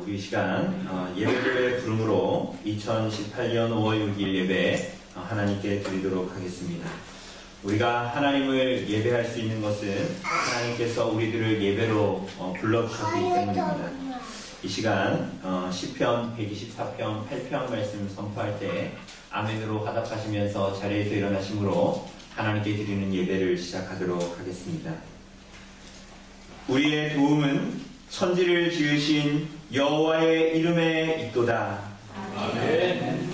우리 이 시간 예배교회 부름으로 2018년 5월 6일 예배 하나님께 드리도록 하겠습니다. 우리가 하나님을 예배할 수 있는 것은 하나님께서 우리들을 예배로 불러주셨기 때문입니다. 이 시간 시편 124편 8편 말씀 선포할 때 아멘으로 화답하시면서 자리에서 일어나심으로 하나님께 드리는 예배를 시작하도록 하겠습니다. 우리의 도움은 천지를 지으신 여호와의 이름에 있도다. 아멘.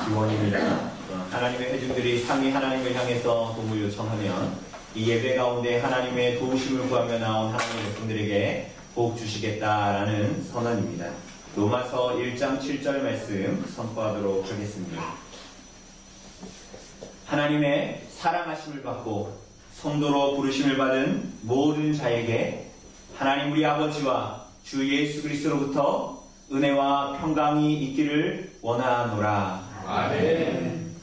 기원입니다. 하나님의 회중들이 상위 하나님을 향해서 도움을 요청하면 이 예배 가운데 하나님의 도우심을 구하며 나온 하나님의 백성들에게 복 주시겠다라는 선언입니다. 로마서 1장 7절 말씀 선포하도록 하겠습니다. 하나님의 사랑하심을 받고 성도로 부르심을 받은 모든 자에게 하나님 우리 아버지와 주 예수 그리스도로부터 은혜와 평강이 있기를 원하노라. 아멘.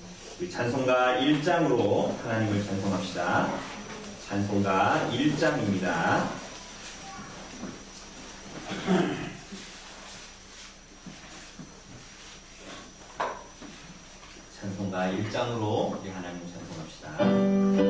우리 찬송가 1장으로 하나님을 찬송합시다. 찬송가 1장입니다. 찬송가 1장으로 우리 하나님 찬송합시다.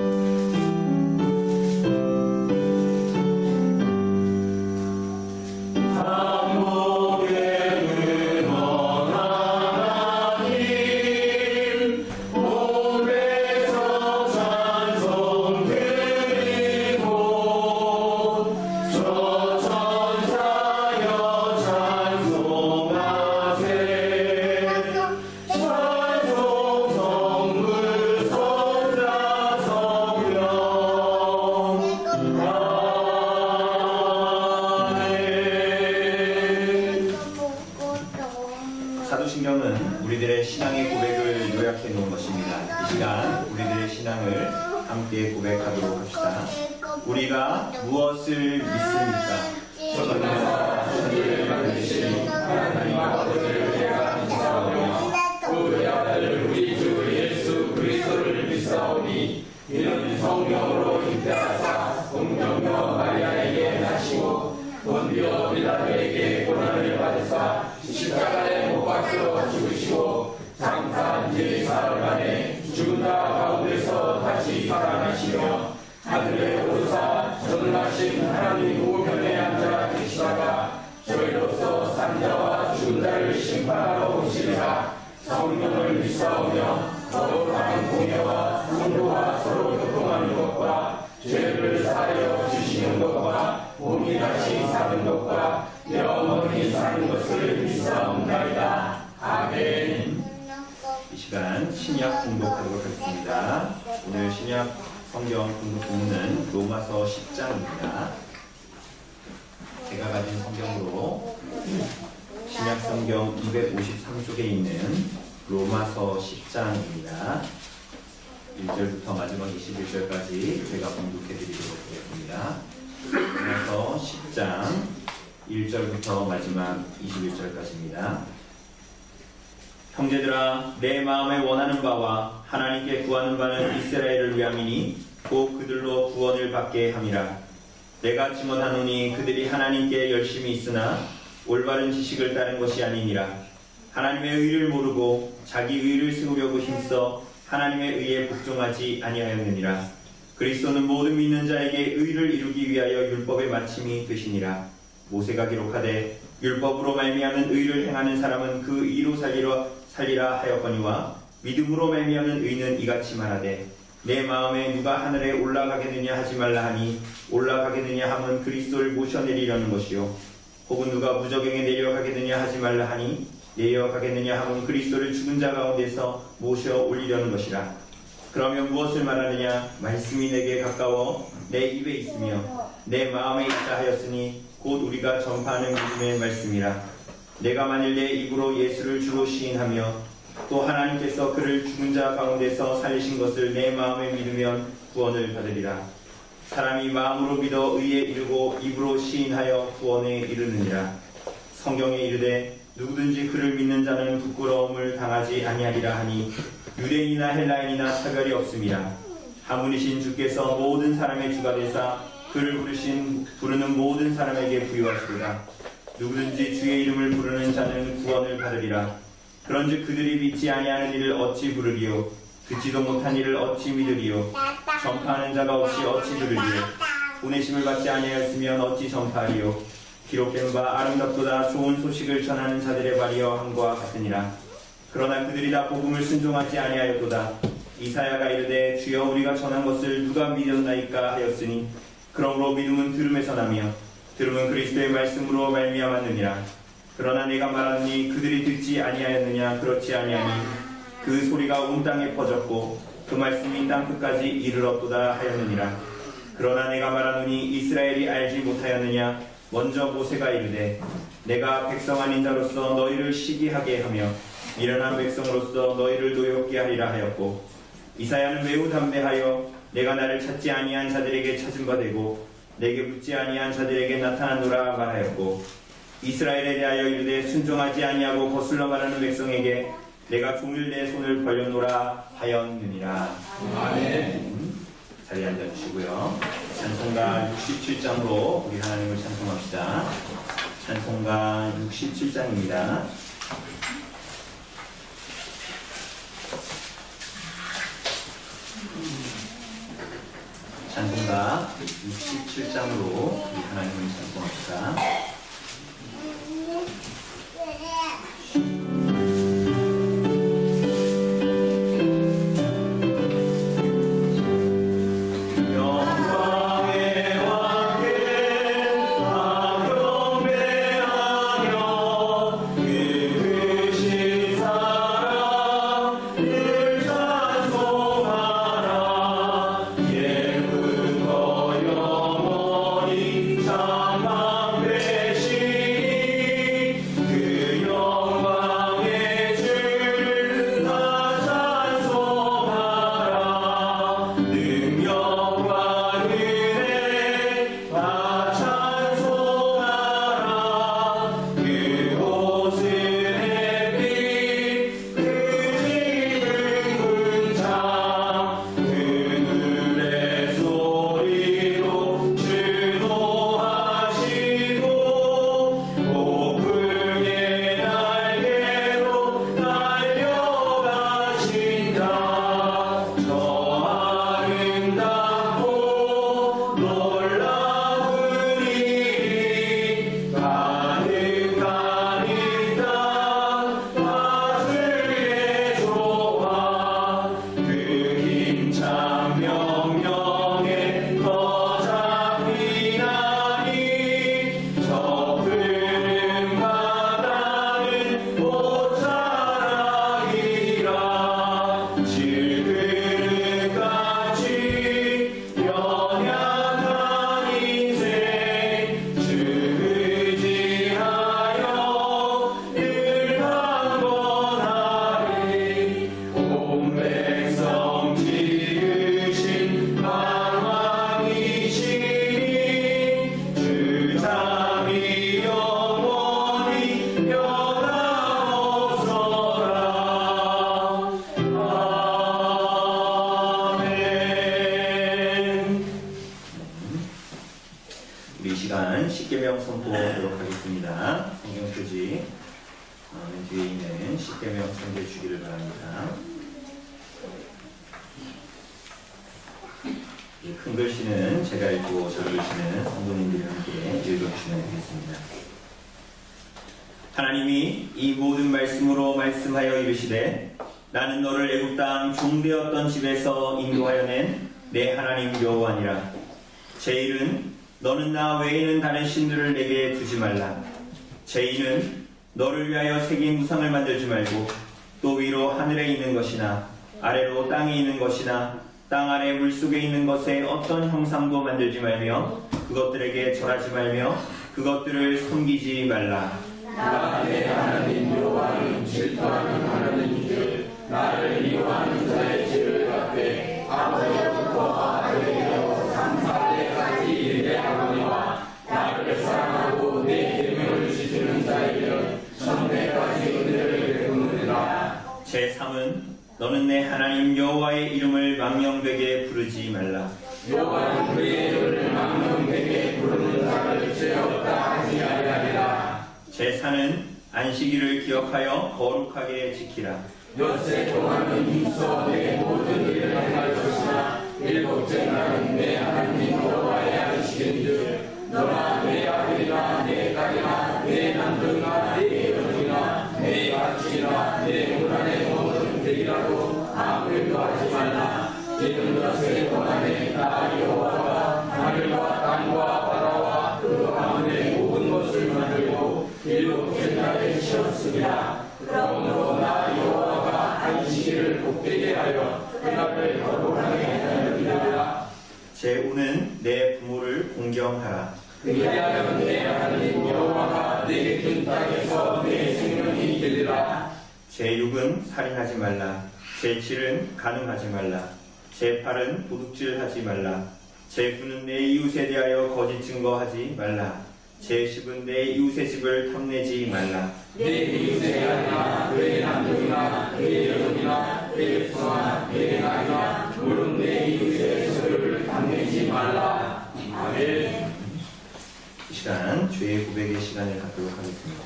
사도신경은 우리들의 신앙의 고백을 요약해 놓은 것입니다. 이 시간 우리들의 신앙을 함께 고백하도록 합시다. 우리가 무엇을 믿습니까? 천하와 천지를 만드신 하나님 아버지를 내가 믿사오며 그 외아들 우리 주 예수 그리스도를 믿사오니 이는 성령으로 잉태하사 동정녀 마리아에게 나시고 본디오 빌라도에게 고난을 받으사 십자가에 못 박혀 죽으시고 장사한 지 사흘 만에 죽은 자 가운데서 다시 살아나시며 하늘에 오르사 전능하신 하나님 우편에 앉아 계시다가 저희로서 산 자와 죽은 자를 심판하러 오시리라. 성령을 믿사오며 거룩한 공예와 성도와 서로 교통하는 것과 죄를 사하여 주시는 것과 몸이 다시 사는 것과 영원히 사는 것을 믿사옵나이다. 아멘. 이 시간 신약 공독하도록 하겠습니다. 오늘 신약 성경 공독 본문은 로마서 10장입니다. 제가 가진 성경으로 신약 성경 253쪽에 있는 로마서 10장입니다. 1절부터 마지막 21절까지 제가 공독해 드리도록 하겠습니다. 로마서 10장 1절부터 마지막 21절까지입니다. 형제들아, 내 마음에 원하는 바와 하나님께 구하는 바는 이스라엘을 위함이니 곧 그들로 구원을 받게 함이라. 내가 증언하노니 그들이 하나님께 열심히 있으나 올바른 지식을 따른 것이 아니니라. 하나님의 의를 모르고 자기 의를 세우려고 힘써 하나님의 의에 복종하지 아니하였느니라. 그리스도는 모든 믿는 자에게 의를 이루기 위하여 율법의 마침이 되시니라. 모세가 기록하되 율법으로 말미암은 의를 행하는 사람은 그 의로 살리라 하였거니와 믿음으로 말미암는 의는 이같이 말하되 내 마음에 누가 하늘에 올라가겠느냐 하지 말라 하니 올라가겠느냐 함은 그리스도를 모셔내리려는 것이요 혹은 누가 무저갱에 내려가겠느냐 하지 말라 하니 내려가겠느냐 함은 그리스도를 죽은 자 가운데서 모셔 올리려는 것이라. 그러면 무엇을 말하느냐? 말씀이 내게 가까워 내 입에 있으며 내 마음에 있다 하였으니 곧 우리가 전파하는 믿음의 말씀이라. 내가 만일 내 입으로 예수를 주로 시인하며 또 하나님께서 그를 죽은 자 가운데서 살리신 것을 내 마음에 믿으면 구원을 받으리라. 사람이 마음으로 믿어 의에 이르고 입으로 시인하여 구원에 이르느니라. 성경에 이르되 누구든지 그를 믿는 자는 부끄러움을 당하지 아니하리라 하니 유대인이나 헬라인이나 차별이 없음이라. 하물이신 주께서 모든 사람의 주가 되사 그를 부르는 모든 사람에게 부유하시도다. 누구든지 주의 이름을 부르는 자는 구원을 받으리라. 그런즉 그들이 믿지 아니하는 이를 어찌 부르리요? 듣지도 못한 이를 어찌 믿으리요? 전파하는 자가 없이 어찌 들으리요? 보내심을 받지 아니하였으면 어찌 전파하리요? 기록된 바 아름답도다 좋은 소식을 전하는 자들의 발이여 함과 같으니라. 그러나 그들이 다 복음을 순종하지 아니하였도다. 이사야가 이르되 주여 우리가 전한 것을 누가 믿었나이까 하였으니 그러므로 믿음은 들음에서 나며 들음은 그리스도의 말씀으로 말미암았느니라. 그러나 내가 말하노니 그들이 듣지 아니하였느냐? 그렇지 아니하니 그 소리가 온 땅에 퍼졌고 그 말씀이 땅 끝까지 이르렀도다 하였느니라. 그러나 내가 말하노니 이스라엘이 알지 못하였느냐? 먼저 모세가 이르되 내가 백성 아닌 자로서 너희를 시기하게 하며 미련한 백성으로서 너희를 노엽게 하리라 하였고, 이사야는 매우 담대하여 내가 나를 찾지 아니한 자들에게 찾은 바 되고 내게 묻지 아니한 자들에게 나타나노라 말하였고, 이스라엘에 대하여 이르되 순종하지 아니하고 거슬러 말하는 백성에게 내가 종일 내 손을 벌려노라 하였느니라. 아멘. 자리에 앉아주시고요. 찬송가 67장으로 우리 하나님을 찬송합시다. 찬송가 67장입니다. 찬송가 67장으로 우리 하나님을 찬송합시다. 우리 시간 십계명 선포하도록 하겠습니다. 성경 표지 맨 뒤에 있는 십계명 참조해 주기를 바랍니다. 큰 글씨는 제가 읽고 저 글씨는 성도님들이 함께 읽어주시면 되겠습니다. 하나님이 이 모든 말씀으로 말씀하여 이르시되 나는 너를 애굽 땅 종되었던 집에서 인도하여 낸 내 하나님 여호와니라. 제1은 너는 나 외에는 다른 신들을 내게 두지 말라. 제2는 너를 위하여 새긴 우상을 만들지 말고 또 위로 하늘에 있는 것이나 아래로 땅에 있는 것이나 땅 아래 물속에 있는 것에 어떤 형상도 만들지 말며 그것들에게 절하지 말며 그것들을 섬기지 말라. 나 내 하나님 여호와는 질투하는 하나님인 줄 나를 미워하는 자의 죄를 갚되 아버지로부터 아들에게로 3,4대까지 이르게 하거니와 나를 사랑하고 내 계명을 지키는 자에게는 천대까지 은혜를 베푸느니라. 제3은 너는 내 하나님 여호와의 이름을 망령되게 부르지 말라. 여호와는 그의 이름을 망령되게 부르는 자를 죄 없다 하지 아니하리라. 제4는 안식일을 기억하여 거룩하게 지키라. 엿새 동안은 힘써 내 모든 일을 행할 것이나 일곱째 날은 내 하나님 여호와의 안식일인즉 너나 내 아들이나 내 딸이나 내 남편이나 내 여종이나 내 가축이나 내 문 안에 모든 백이라도 아무것도 하지 말라. 이는 엿새 동안에 나 여호와가 하늘과 땅과 바다와 그 가운데 모든 것을 만들고 일곱째 날에 쉬었습니다. 그러므로 나 여호와가 안식일을 복되게 하여 그날을 거룩하게 하느니라. 제5는 내 부모를 공경하라. 그리하여 내 하나님 여호와가 내게 준 땅에서 내 생명이 되리라. 제6은 살인하지 말라. 제7은 간음하지 말라. 제8은 도둑질하지 말라. 제9는 내 이웃에 대하여 거짓 증거하지 말라. 제10은 내 이웃의 집을 탐내지 말라. 내 이웃의 아내나 그의 남편이나 그의 여종이나 그의 부하나 그의 나이나 물론 내 이웃의 소유를 탐내지 말라. 아멘. 이 시간 주의 고백의 시간을 갖도록 하겠습니다.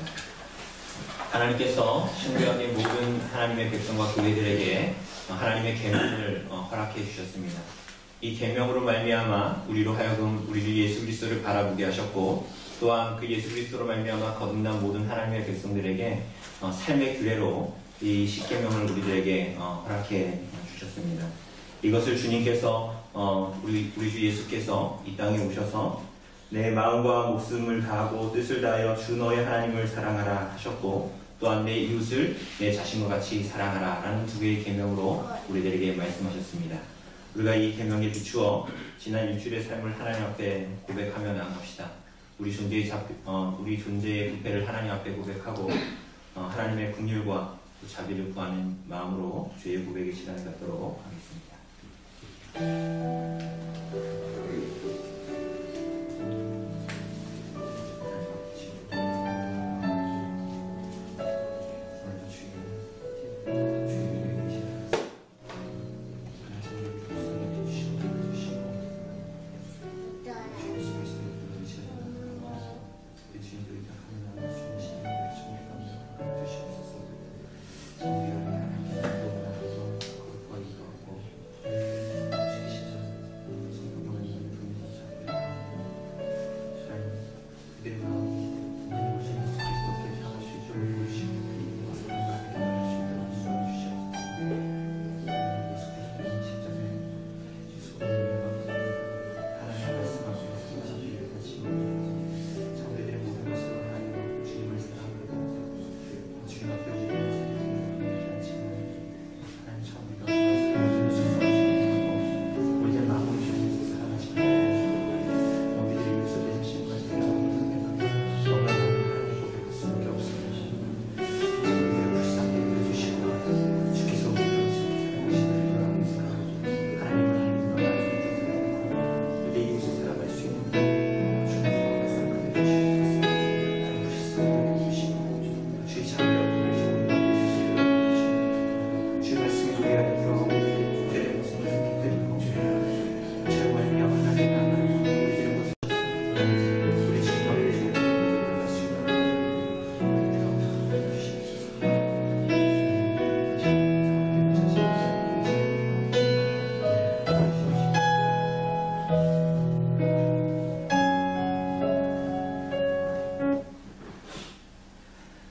하나님께서 신비하게 모든 하나님의 백성과 교회들에게 하나님의 계명을 허락해 주셨습니다. 이 계명으로 말미암아 우리로 하여금 우리 주 예수 그리스도를 바라보게 하셨고, 또한 그 예수 그리스도로 말미암아 거듭난 모든 하나님의 백성들에게 삶의 규례로 이 십계명을 우리들에게 허락해 주셨습니다. 이것을 주님께서 우리 주 예수께서 이 땅에 오셔서 내 마음과 목숨을 다하고 뜻을 다하여 주 너의 하나님을 사랑하라 하셨고, 또한 내 이웃을 내 자신과 같이 사랑하라 라는 두 개의 계명으로 우리들에게 말씀하셨습니다. 우리가 이 계명에 비추어 지난 일주일의 삶을 하나님 앞에 고백하며 나아갑시다. 우리 존재의 부패를 하나님 앞에 고백하고 하나님의 긍휼과 자비를 구하는 마음으로 주의 고백의 시간을 갖도록 하겠습니다.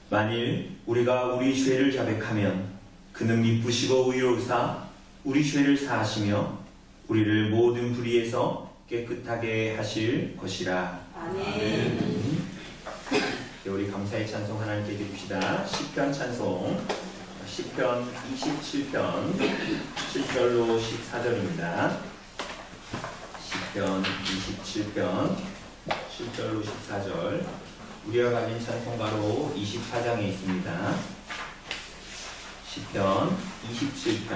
만일 우리가 우리 죄를 자백하면 그는 미쁘시고 의로우사 우리 죄를 사하시며 우리를 모든 불의에서 깨끗하게 하실 것이라. 아멘. 우리 감사의 찬송 하나님께 드립시다. 시편 찬송 시편 27편 7절로 14절입니다. 시편 27편 7절로 14절. 우리가 가진 찬송가로 24장에 있습니다. 시편 27편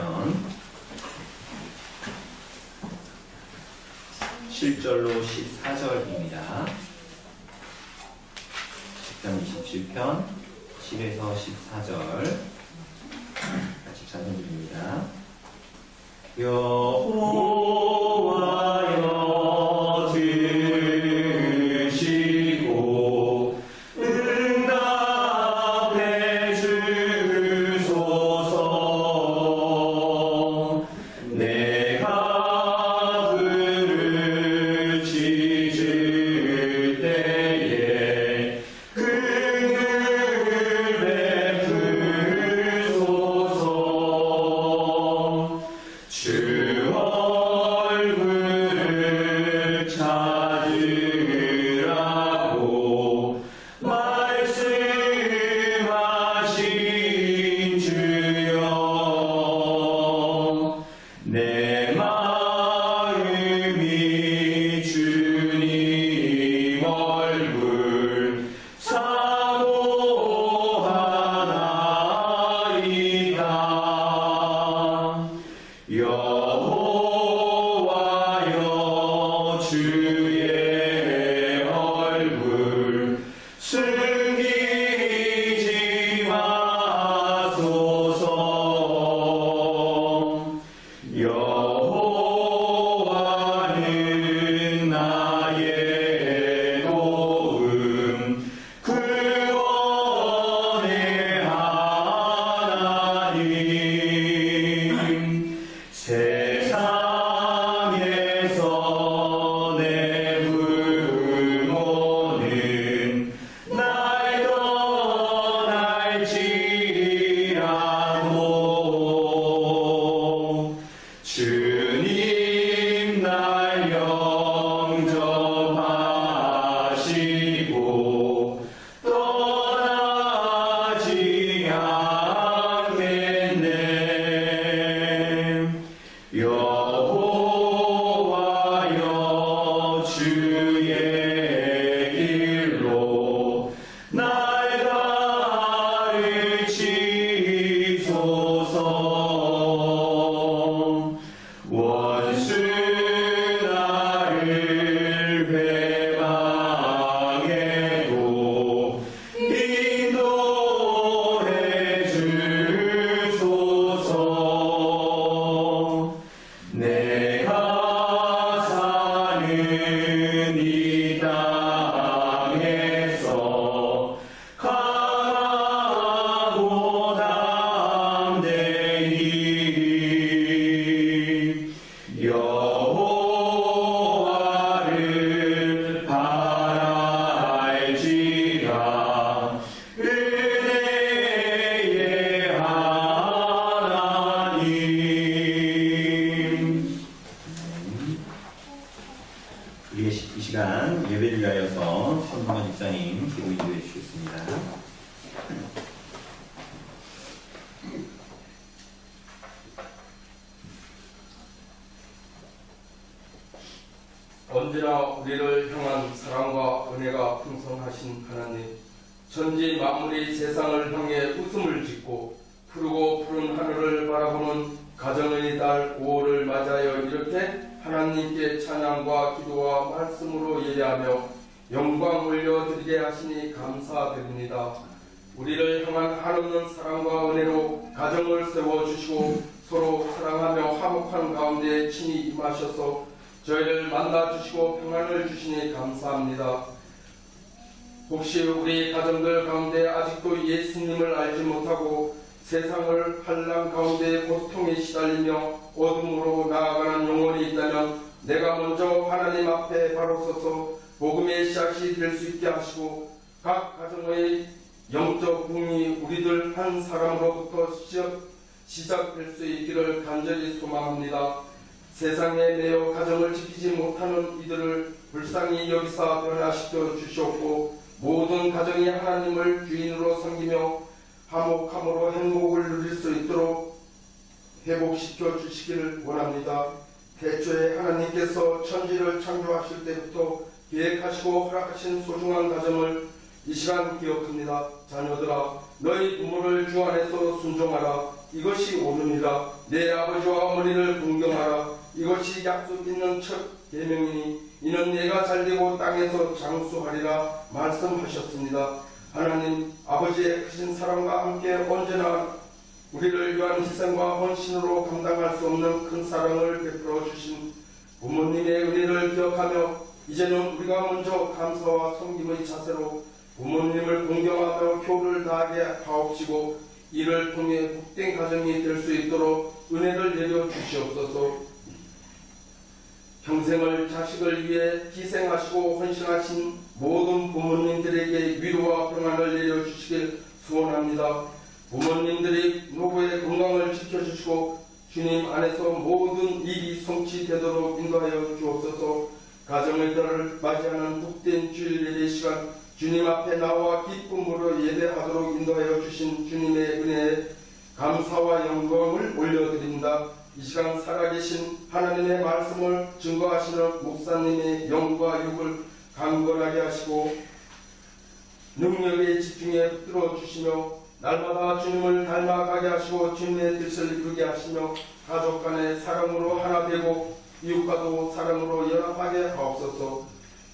7절로 14절입니다. 시편 27편 7에서 14절 같이 찬송 드립니다. 여호와여 들으시고 응답 언제나 우리를 향한 사랑과 은혜가 풍성하신 하나님, 천지 만물이 세상을 향해 웃음을 짓고 푸르고 푸른 하늘을 바라보는 가정의 달 5월을 맞이하여 이렇게 하나님께 찬양과 기도와 말씀으로 예배하며 영광 올려드리게 하시니 감사드립니다. 우리를 향한 한없는 사랑과 은혜로 가정을 세워주시고 서로 사랑하며 화목한 가운데 친히 임하셔서 저희를 만나주시고 평안을 주시니 감사합니다. 혹시 우리 가정들 가운데 아직도 예수님을 알지 못하고 세상을 환난 가운데 고통에 시달리며 어둠으로 나아가는 영혼이 있다면 내가 먼저 하나님 앞에 바로 서서 복음의 씨앗이 될 수 있게 하시고 각 가정의 영적 부흥이 우리들 한 사람으로부터 시작될 수 있기를 간절히 소망합니다. 세상에 매여 가정을 지키지 못하는 이들을 불쌍히 여기사 변화시켜 주시옵고 모든 가정이 하나님을 주인으로 섬기며 화목함으로 행복을 누릴 수 있도록 회복시켜 주시기를 원합니다. 태초에 하나님께서 천지를 창조하실 때부터 계획하시고 허락하신 소중한 가정을 이 시간 기억합니다. 자녀들아, 너희 부모를 주 안에서 순종하라. 이것이 옳으니라. 내 아버지와 어머니를 존경하라. 이것이 약속 있는 첫 계명이니 이는 내가 잘되고 땅에서 장수하리라 말씀하셨습니다. 하나님 아버지의 크신 사랑과 함께 언제나 우리를 위한 희생과 헌신으로 감당할 수 없는 큰 사랑을 베풀어 주신 부모님의 은혜를 기억하며 이제는 우리가 먼저 감사와 섬김의 자세로 부모님을 공경하며 효를 다하게 하옵시고 이를 통해 복된 가정이 될 수 있도록 은혜를 내려 주시옵소서. 평생을 자식을 위해 희생하시고 헌신하신 모든 부모님들에게 위로와 평안을 내려주시길 소원합니다. 부모님들이 노후의 건강을 지켜주시고 주님 안에서 모든 일이 성취되도록 인도하여 주옵소서. 가정의 달을 맞이하는 복된 주일 예배 시간 주님 앞에 나와 기쁨으로 예배하도록 인도하여 주신 주님의 은혜에 감사와 영광을 올려드립니다. 이 시간 살아계신 하나님의 말씀을 증거하시는 목사님의 영과 육을 강건하게 하시고 능력에 집중해 붙들어 주시며 날마다 주님을 닮아가게 하시고 주님의 뜻을 이루게 하시며 가족 간의 사랑으로 하나 되고 이웃과도 사랑으로 연합하게 하옵소서.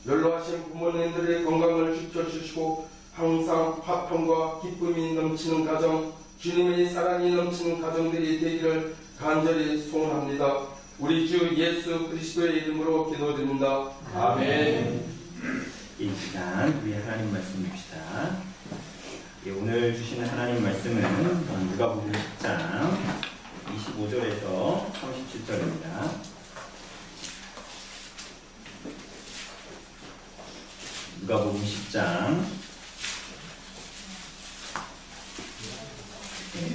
연로하신 부모님들의 건강을 지켜주시고 항상 화평과 기쁨이 넘치는 가정, 주님의 사랑이 넘치는 가정들이 되기를 간절히 소원합니다. 우리 주 예수 그리스도의 이름으로 기도드립니다. 아멘. 이 시간 우리 하나님 말씀 봅시다. 오늘 주시는 하나님 말씀은 누가복음 10장 25절에서 37절입니다. 누가복음 10장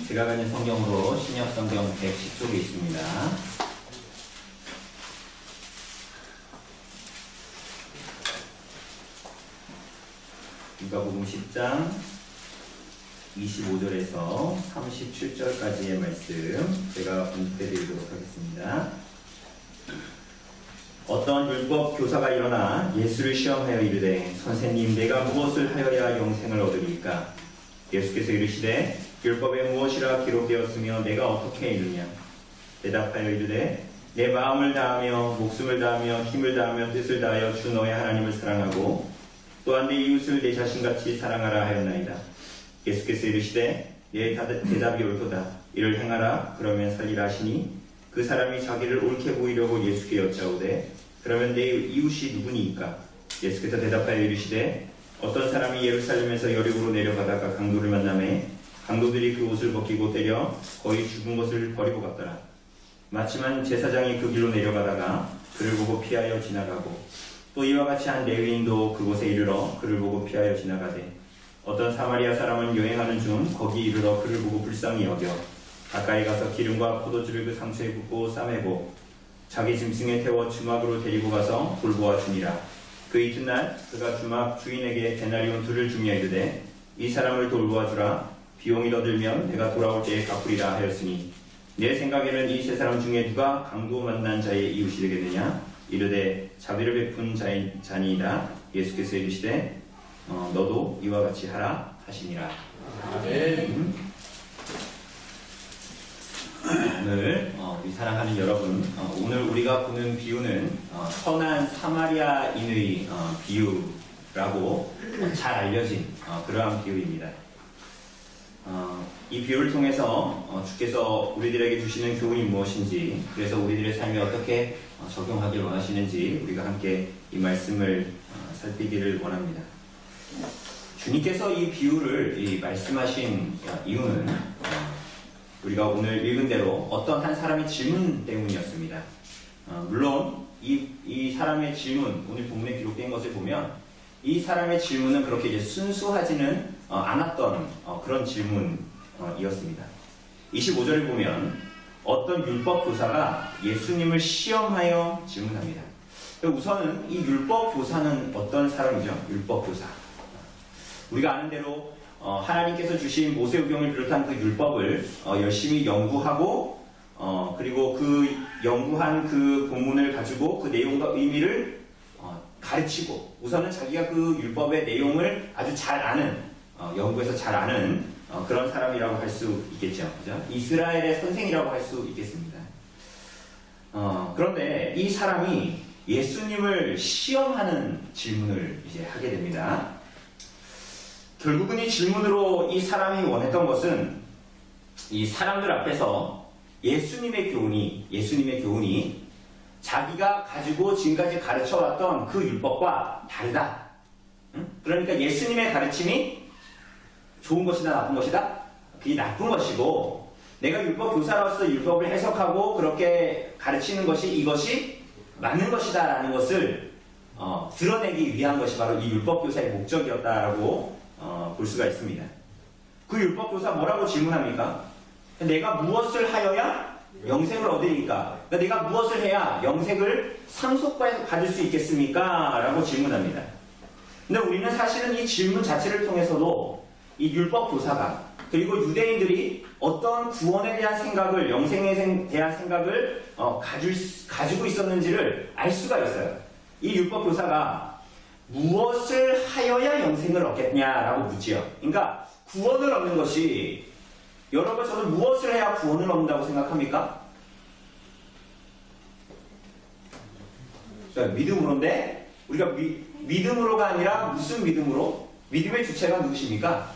제가 가진 성경으로 신약성경 110쪽에 있습니다. 누가복음 10장 25절에서 37절까지의 말씀 제가 공부해드리도록 하겠습니다. 어떤 율법 교사가 일어나 예수를 시험하여 이르되 선생님 내가 무엇을 하여야 영생을 얻으리까? 예수께서 이르시되 율법에 무엇이라 기록되었으며 내가 어떻게 이르냐? 대답하여 이르되 내 마음을 다하며 목숨을 다하며 힘을 다하며 뜻을 다하여 주 너의 하나님을 사랑하고 또한 내 이웃을 내 자신같이 사랑하라 하였나이다. 예수께서 이르시되 내 대답이 옳도다. 이를 행하라 그러면 살리라 하시니 그 사람이 자기를 옳게 보이려고 예수께 여짜오되 그러면 내 이웃이 누구니이까? 예수께서 대답하여 이르시되 어떤 사람이 예루살렘에서 여리고로 내려가다가 강도를 만나매 강도들이 그 옷을 벗기고 때려 거의 죽은 것을 버리고 갔더라. 마침한 제사장이 그 길로 내려가다가 그를 보고 피하여 지나가고 또 이와 같이 한 레위인도 그곳에 이르러 그를 보고 피하여 지나가되 어떤 사마리아 사람은 여행하는 중 거기 이르러 그를 보고 불쌍히 여겨 가까이 가서 기름과 포도주를 그 상처에 붓고 싸매고 자기 짐승에 태워 주막으로 데리고 가서 돌보아 주니라. 그 이튿날 그가 주막 주인에게 데나리온 2를 주며 이르되 이 사람을 돌보아 주라. 비용이 더 들면 내가 돌아올 때에 갚으리라 하였으니 내 생각에는 이 세 사람 중에 누가 강도 만난 자의 이웃이 되겠느냐? 이르되 자비를 베푼 자니이다. 예수께서 이르시되 너도 이와 같이 하라 하시니라. 아멘. 오늘 우리 사랑하는 여러분, 오늘 우리가 보는 비유는 선한 사마리아인의 비유라고 잘 알려진 그러한 비유입니다. 이 비유를 통해서 주께서 우리들에게 주시는 교훈이 무엇인지, 그래서 우리들의 삶에 어떻게 적용하길 원하시는지 우리가 함께 이 말씀을 살피기를 원합니다. 주님께서 이 비유를 말씀하신 이유는 우리가 오늘 읽은 대로 어떤 한 사람의 질문 때문이었습니다. 물론 이 사람의 질문, 오늘 본문에 기록된 것을 보면 이 사람의 질문은 그렇게 이제 순수하지는 않았던 그런 질문이었습니다. 25절을 보면 어떤 율법 교사가 예수님을 시험하여 질문합니다. 우선은 이 율법 교사는 어떤 사람이죠? 율법 교사. 우리가 아는 대로 하나님께서 주신 모세오경을 비롯한 그 율법을 열심히 연구하고 그리고 그 연구한 그 본문을 가지고 그 내용과 의미를 가르치고, 우선은 자기가 그 율법의 내용을 아주 잘 아는, 연구해서 잘 아는 그런 사람이라고 할 수 있겠죠. 그죠? 이스라엘의 선생이라고 할 수 있겠습니다. 그런데 이 사람이 예수님을 시험하는 질문을 이제 하게 됩니다. 결국은 이 질문으로 이 사람이 원했던 것은 이 사람들 앞에서 예수님의 교훈이 자기가 가지고 지금까지 가르쳐왔던 그 율법과 다르다. 그러니까 예수님의 가르침이 좋은 것이다, 나쁜 것이다? 그게 나쁜 것이고, 내가 율법 교사로서 율법을 해석하고 그렇게 가르치는 것이 이것이 맞는 것이다 라는 것을 드러내기 위한 것이 바로 이 율법 교사의 목적이었다라고 볼 수가 있습니다. 그 율법 교사 뭐라고 질문합니까? 내가 무엇을 하여야 영생을 얻으니까? 그러니까 내가 무엇을 해야 영생을 상속받을 수 있겠습니까? 라고 질문합니다. 근데 우리는 사실은 이 질문 자체를 통해서도 이 율법 교사가, 그리고 유대인들이 어떤 구원에 대한 생각을, 영생에 대한 생각을 가지고 있었는지를 알 수가 있어요. 이 율법 교사가 무엇을 하여야 영생을 얻겠냐라고 묻지요. 그러니까 구원을 얻는 것이, 여러분 저는 무엇을 해야 구원을 얻는다고 생각합니까? 믿음으로인데, 우리가 믿음으로가 아니라 무슨 믿음으로? 믿음의 주체가 누구십니까?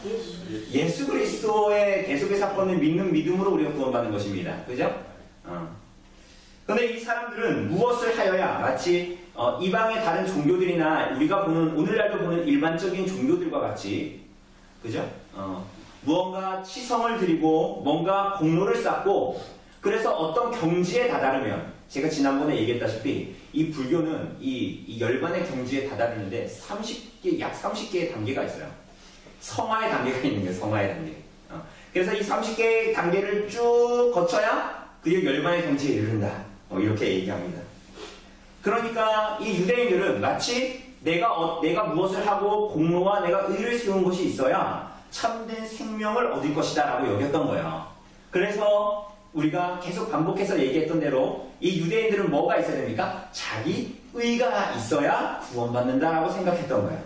예수 그리스도의 대속의 사건을 믿는 믿음으로 우리가 구원받는 것입니다. 그죠? 그런데 이 사람들은 무엇을 하여야, 마치 이방의 다른 종교들이나 우리가 보는, 오늘날도 보는 일반적인 종교들과 같이, 그죠? 무언가 치성을 드리고 뭔가 공로를 쌓고, 그래서 어떤 경지에 다다르면, 제가 지난번에 얘기했다시피 이 불교는 이 열반의 경지에 다다르는데 약 30개의 단계가 있어요. 성화의 단계가 있는 거예요. 성화의 단계. 그래서 이 30개의 단계를 쭉 거쳐야 그리고 열반의 경지에 이른다. 이렇게 얘기합니다. 그러니까 이 유대인들은 마치 내가 무엇을 하고 공로와 내가 의를 세운 것이 있어야 참된 생명을 얻을 것이다 라고 여겼던 거예요. 그래서 우리가 계속 반복해서 얘기했던 대로 이 유대인들은 뭐가 있어야 됩니까? 자기 의가 있어야 구원받는다라고 생각했던 거예요.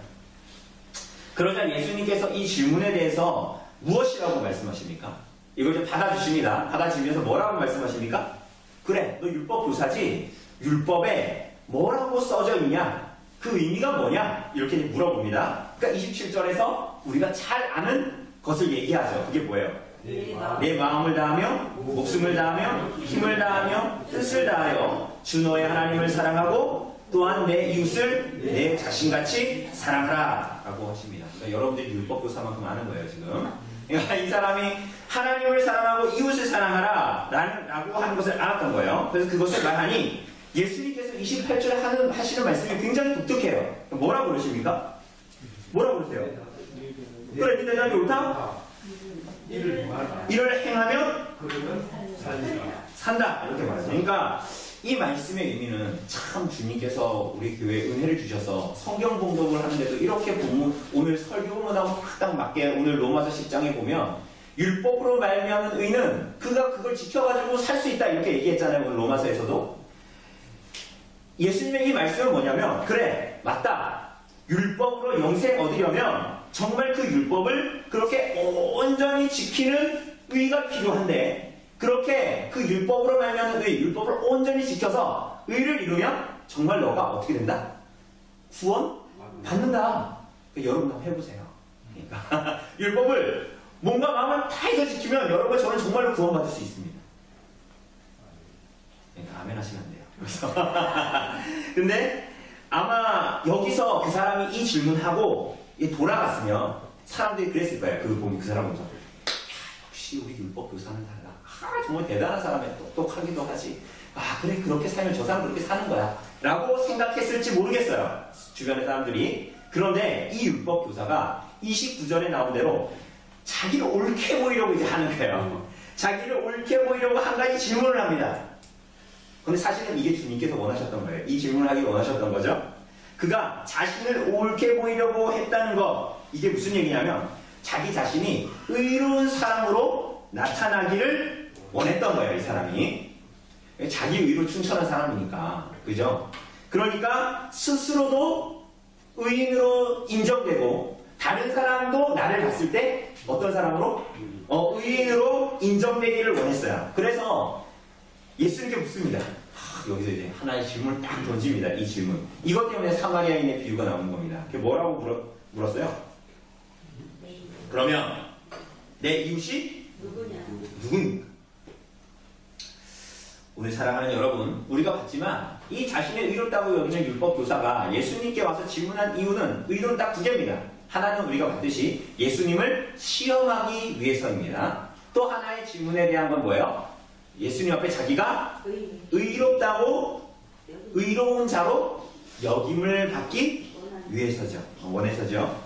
그러자 예수님께서 이 질문에 대해서 무엇이라고 말씀하십니까? 이걸 좀 받아주십니다. 받아주면서 뭐라고 말씀하십니까? 그래, 너 율법 교사지? 율법에 뭐라고 써져 있냐? 그 의미가 뭐냐? 이렇게 물어봅니다. 그러니까 27절에서 우리가 잘 아는 것을 얘기하죠. 그게 뭐예요? 내 마음을 다하며 목숨을 다하며 힘을 다하며 뜻을 다하여 주 너의 하나님을 사랑하고 또한 내 이웃을 내 자신같이 사랑하라 라고 하십니다. 그러니까 여러분들이 율법 교사만큼 아는 거예요 지금. 그러니까 이 사람이 하나님을 사랑하고 이웃을 사랑하라 라고 하는 것을 알았던 거예요. 그래서 그것을 말하니 예수님께서 28절에 하시는 말씀이 굉장히 독특해요. 뭐라고 그러십니까? 뭐라고 그러세요? 그래, 네 대답이 옳다? 이를 행하면 산다 이렇게 말하죠. 그러니까 이 말씀의 의미는 참 주님께서 우리 교회에 은혜를 주셔서 성경 봉독을 하는데도 이렇게 오늘 설교문하고 딱 맞게 오늘 로마서 10장에 보면 율법으로 말미암은 의는 그가 그걸 지켜가지고 살 수 있다 이렇게 얘기했잖아요. 오늘 로마서에서도 예수님의 이 말씀은 뭐냐면, 그래, 맞다. 율법으로 영생 얻으려면 정말 그 율법을 그렇게 온전히 지키는 의가 필요한데, 그렇게 그 율법으로 말미암는 의, 율법을 온전히 지켜서 의를 이루면 정말 너가 어떻게 된다? 구원 받는다. 그러니까 여러분 한번 해보세요. 그러니까 율법을 몸과 마음을 다해서 지키면 여러분 저는 정말로 구원받을 수 있습니다. 그러니까 아멘 하시면 안 돼요. 그래서 근데 아마 여기서 그 사람이 이 질문하고 돌아갔으면 사람들이 그랬을 거예요. 그 사람 보면서 역시 우리 율법 교사는 달라. 정말 대단한 사람이야. 똑똑하기도 하지. 그래, 그렇게 살면 저 사람 그렇게 사는 거야 라고 생각했을지 모르겠어요, 주변의 사람들이. 그런데 이 율법 교사가 29절에 나온 대로 자기를 옳게 보이려고 이제 하는 거예요. 자기를 옳게 보이려고 한 가지 질문을 합니다. 근데 사실은 이게 주님께서 원하셨던 거예요. 이 질문을 하기 원하셨던 거죠. 그가 자신을 옳게 보이려고 했다는 것, 이게 무슨 얘기냐면 자기 자신이 의로운 사람으로 나타나기를 원했던 거예요. 이 사람이 자기 의로 충천한 사람이니까, 그죠? 그러니까 스스로도 의인으로 인정되고 다른 사람도 나를 봤을 때 어떤 사람으로? 의인으로 인정되기를 원했어요. 그래서 예수님께 묻습니다. 여기서 이제 하나의 질문을 딱 던집니다. 이 질문. 이것 때문에 사마리아인의 비유가 나오는 겁니다. 그게 뭐라고 물었어요? 그러면 내 이웃이 누구입니까? 오늘 사랑하는 여러분, 우리가 봤지만 이 자신의 의롭다고 여기는 율법 교사가 예수님께 와서 질문한 이유는 의도는 딱 두 개입니다. 하나는 우리가 봤듯이 예수님을 시험하기 위해서입니다. 또 하나의 질문에 대한 건 뭐예요? 예수님 앞에 자기가 의롭다고, 의로운 자로 여김을 받기 위해서죠. 원해서죠.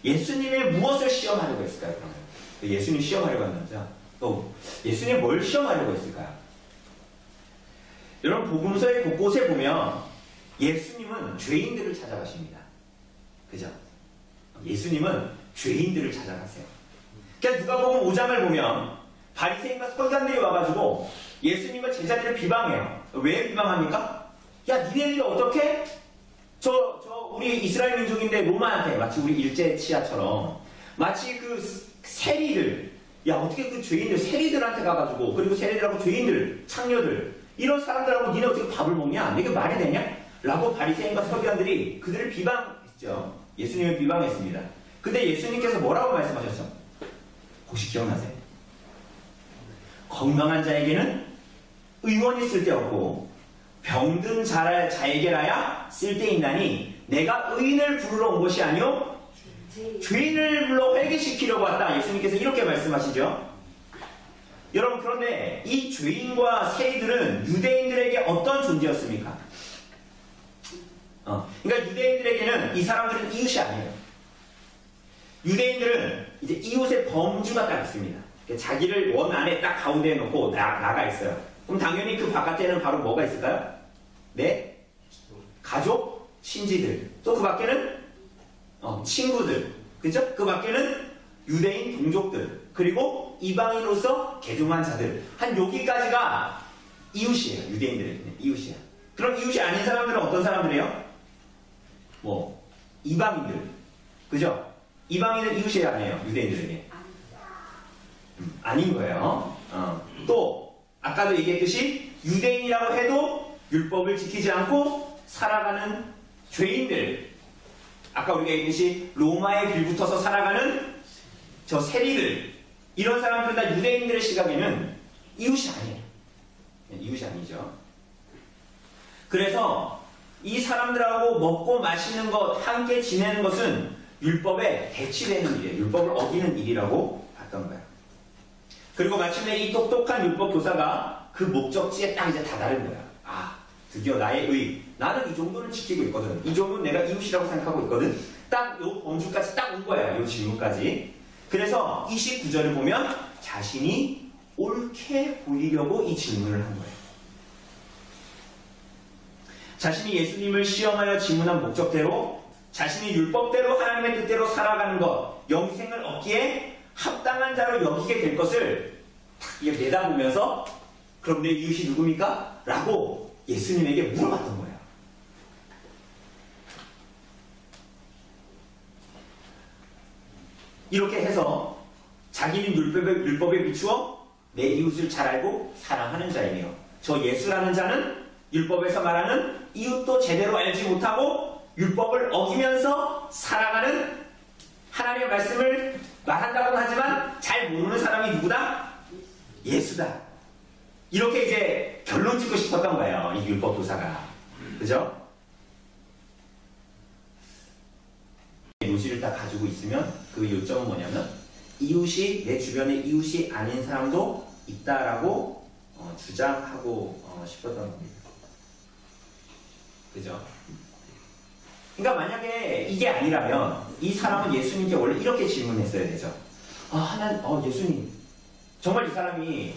예수님의 무엇을 시험하려고 했을까요? 그러면 예수님 시험하려고 했는데 또 예수님 뭘 시험하려고 했을까요? 여러분, 복음서의 곳곳에 보면 예수님은 죄인들을 찾아가십니다. 그죠? 예수님은 죄인들을 찾아가세요. 그러니까 누가복음 5장을 보면 바리새인과 서기관들이 와가지고 예수님과 제자들을 비방해요. 왜 비방합니까? 야, 니네들이 어떻게 우리 이스라엘 민족인데 로마한테 마치 우리 일제 치하처럼 마치 그 세리들, 야, 어떻게 그 죄인들 세리들한테 가가지고, 그리고 세리들하고 죄인들, 창녀들, 이런 사람들하고 니네 어떻게 밥을 먹냐? 이게 말이 되냐? 라고 바리새인과 서기관들이 그들을 비방했죠. 예수님을 비방했습니다. 근데 예수님께서 뭐라고 말씀하셨죠? 혹시 기억나세요? 건강한 자에게는 의원이 쓸데없고 병든 자에게라야 쓸데있나니 내가 의인을 부르러 온 것이 아니요 죄인을 불러 회개시키려고 왔다. 예수님께서 이렇게 말씀하시죠. 여러분, 그런데 이 죄인과 세리들은 유대인들에게 어떤 존재였습니까? 그러니까 유대인들에게는 이 사람들은 이웃이 아니에요. 유대인들은 이제 이웃의 범주가 딱 있습니다. 자기를 원 안에 딱 가운데에 놓고 나가 있어요. 그럼 당연히 그 바깥에는 바로 뭐가 있을까요? 네? 가족, 친지들. 또 그 밖에는 친구들. 그죠? 그 밖에는 유대인 동족들. 그리고 이방인으로서 개종한 자들. 한 여기까지가 이웃이에요. 유대인들에게는 이웃이야. 그럼 이웃이 아닌 사람들은 어떤 사람들이에요? 이방인들. 그죠? 이방인은 이웃이 아니에요. 유대인들에게. 아닌 거예요. 또 아까도 얘기했듯이 유대인이라고 해도 율법을 지키지 않고 살아가는 죄인들, 아까 우리가 얘기했듯이 로마에 빌붙어서 살아가는 저 세리들, 이런 사람들은 다 유대인들의 시각에는 이웃이 아니에요. 이웃이 아니죠. 그래서 이 사람들하고 먹고 마시는 것, 함께 지내는 것은 율법에 대치되는 일이에요. 율법을 어기는 일이라고 봤던 거예요. 그리고 마침내 이 똑똑한 율법 교사가 그 목적지에 딱 이제 다다른 거야. 드디어 나의 의. 나는 이 정도는 지키고 있거든. 이 정도는 내가 이웃이라고 생각하고 있거든. 딱 요 범주까지 딱 온 거야. 요 질문까지. 그래서 29절을 보면 자신이 옳게 보이려고 이 질문을 한 거예요. 자신이 예수님을 시험하여 질문한 목적대로, 자신이 율법대로 하나님의 뜻대로 살아가는 것, 영생을 얻기에 합당한 자로 여기게 될 것을 딱 내다보면서 그럼 내 이웃이 누굽니까? 라고 예수님에게 물어봤던 거예요. 이렇게 해서 자기는 율법에 비추어 내 이웃을 잘 알고 사랑하는 자이며 저 예수라는 자는 율법에서 말하는 이웃도 제대로 알지 못하고 율법을 어기면서 살아가는 하나님의 말씀을 말한다고는 하지만 잘 모르는 사람이 누구다? 예수다. 이렇게 이제 결론 짓고 싶었던 거예요. 이 율법 교사가. 그죠? 요지를 딱 가지고 있으면 그 요점은 뭐냐면 이웃이 내 주변에 이웃이 아닌 사람도 있다라고 주장하고 싶었던 겁니다. 그죠? 그러니까 만약에 이게 아니라면 이 사람은 예수님께 원래 이렇게 질문했어야 되죠. 예수님, 정말 이 사람이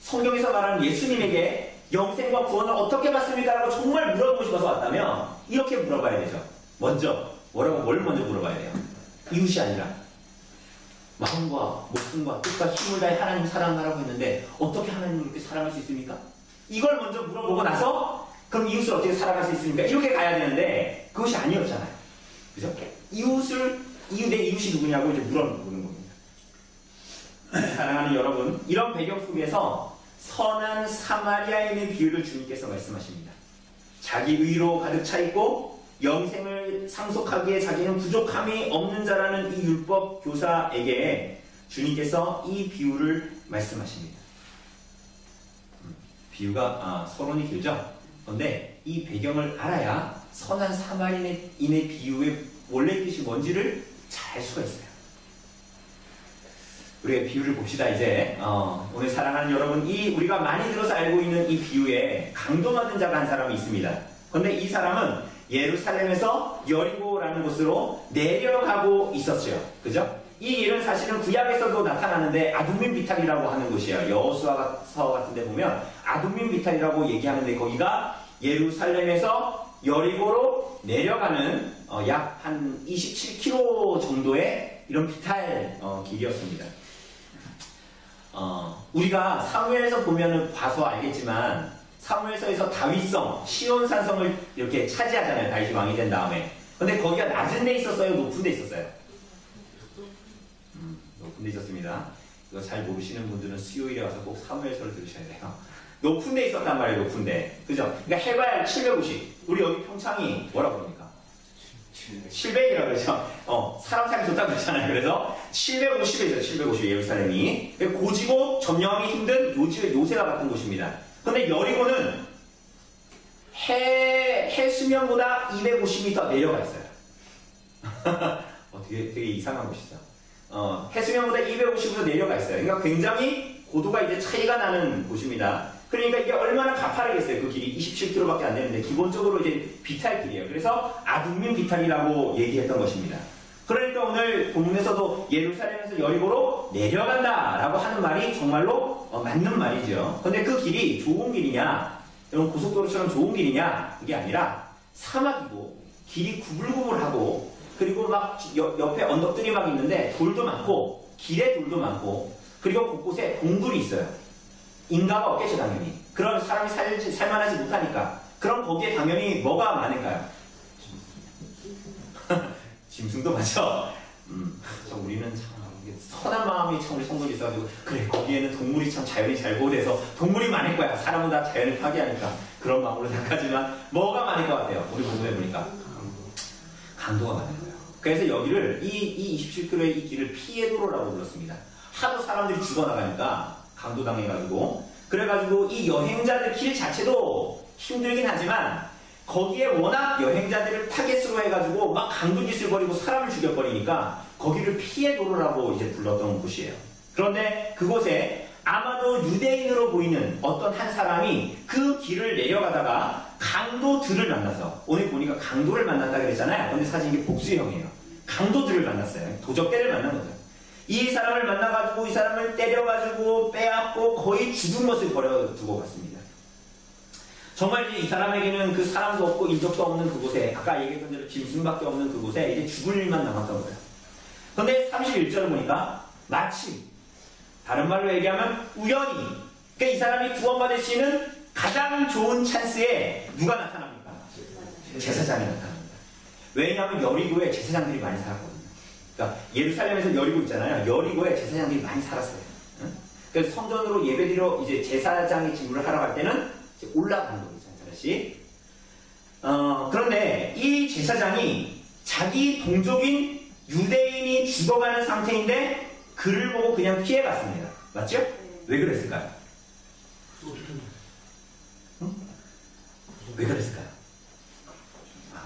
성경에서 말하는 예수님에게 영생과 구원을 어떻게 받습니까? 라고 정말 물어보고 싶어서 왔다면 이렇게 물어봐야 되죠. 먼저 뭘 먼저 물어봐야 돼요? 이웃이 아니라 마음과 목숨과 뜻과 힘을 다해 하나님 사랑하라고 했는데 어떻게 하나님을 이렇게 사랑할 수 있습니까? 이걸 먼저 물어보고 나서 그럼 이웃을 어떻게 살아갈 수 있습니까? 이렇게 가야 되는데 그것이 아니었잖아요. 그죠? 내 이웃이 누구냐고 이제 물어보는 겁니다. 사랑하는 여러분, 이런 배경 속에서 선한 사마리아인의 비유를 주님께서 말씀하십니다. 자기 의로 가득 차 있고 영생을 상속하기에 자기는 부족함이 없는 자라는 이 율법 교사에게 주님께서 이 비유를 말씀하십니다. 비유가 서론이 길죠? 그런데 이 배경을 알아야 선한 사마리아인의 비유의 원래 뜻이 뭔지를 잘 알 수가 있어요. 우리가 비유를 봅시다. 이제 오늘 사랑하는 여러분, 우리가 많이 들어서 알고 있는 이 비유에 강도 맞은 자가 한 사람이 있습니다. 그런데 이 사람은 예루살렘에서 여리고라는 곳으로 내려가고 있었죠. 그죠? 이 일은 사실은 구약에서도 나타나는데 아둠민 비탈이라고 하는 곳이에요. 여호수아서 같은 데 보면 아둠민 비탈이라고 얘기하는데 거기가 예루살렘에서 여리고로 내려가는 약 한 27km 정도의 이런 비탈 길이었습니다. 우리가 사무엘에서 보면은 봐서 알겠지만 사무엘서에서 다윗성, 시온산성을 이렇게 차지하잖아요. 다윗이 왕이 된 다음에. 근데 거기가 낮은 데 있었어요? 높은 데 있었어요? 높은 데 있었습니다. 이거 잘 모르시는 분들은 수요일에 와서 꼭 사무엘서를 들으셔야 돼요. 높은 데 있었단 말이에요. 높은 데. 그죠? 그러니까 해발 750. 우리 여기 평창이 뭐라고 그럽니까? 700이라고 그러죠. 사람 살기 좋다고 그러잖아요. 그래서 750에 있어요. 750 예루살렘이. 고지고 점령하기 힘든 요새와 같은 곳입니다. 근데 여리고는 해수면보다 250m 내려가 있어요. 되게 이상한 곳이죠. 해수면보다 250m 내려가 있어요. 그러니까 굉장히 고도가 이제 차이가 나는 곳입니다. 그러니까 이게 얼마나 가파르겠어요. 그 길이 27km밖에 안 되는데 기본적으로 이제 비탈길이에요. 그래서 아둠민 비탈이라고 얘기했던 것입니다. 그러니까 오늘 본문에서도 예루살렘에서 여리고로 내려간다라고 하는 말이 정말로 맞는 말이죠. 근데 그 길이 좋은 길이냐, 이런 고속도로처럼 좋은 길이냐, 그게 아니라 사막이고 길이 구불구불하고 그리고 막 옆에 언덕들이 막 있는데 돌도 많고 길에 돌도 많고 그리고 곳곳에 동굴이 있어요. 인가가 없겠죠, 당연히. 그런 사람이 살만하지 못하니까. 그럼 거기에 당연히 뭐가 많을까요? 짐승도 많죠? 참 우리는 참 선한 마음이 참 우리 성도들이 있어가지고 그래, 거기에는 동물이 참 자연이 잘 보호돼서 동물이 많을 거야. 사람은 다 자연을 파괴하니까. 그런 마음으로 생각하지만 뭐가 많을 것 같아요? 우리 본문에 보니까. 강도가 많은 거예요. 그래서 여기를 이 27km의 이 길을 피해도로라고 불렀습니다. 하도 사람들이 죽어나가니까 강도당해가지고 그래가지고 이 여행자들 길 자체도 힘들긴 하지만 거기에 워낙 여행자들을 타겟으로 해가지고 막 강도짓을 벌이고 사람을 죽여버리니까 거기를 피해도로라고 이제 불렀던 곳이에요. 그런데 그곳에 아마도 유대인으로 보이는 어떤 한 사람이 그 길을 내려가다가 강도들을 만나서, 오늘 보니까 강도를 만났다 그랬잖아요. 근데 사실 이게 복수형이에요. 강도들을 만났어요. 도적대를 만난 거죠. 이 사람을 만나가지고 이 사람을 때려가지고 빼앗고 거의 죽은 것을 버려두고 갔습니다. 정말 이 사람에게는 그 사람도 없고 인적도 없는 그곳에, 아까 얘기했던 대로 짐승밖에 없는 그곳에 이제 죽을 일만 남았던 거예요. 그런데 31절을 보니까 마치, 다른 말로 얘기하면 우연히, 그러니까 이 사람이 구원받을 수 있는 가장 좋은 찬스에 누가 나타납니까? 제사장이 나타납니다. 왜냐하면 여리고에 제사장들이 많이 살았거든요. 그러니까 예루살렘에서 여리고 있잖아요. 여리고에 제사장들이 많이 살았어요. 응? 그래서 성전으로 예배드리러 이제 제사장이 직무를 하러 갈 때는 이제 올라가는 거죠. 한 사람씩. 그런데 이 제사장이 자기 동족인 유대인이 죽어가는 상태인데 그를 보고 그냥 피해갔습니다. 맞죠? 왜 그랬을까요? 응? 왜 그랬을까요?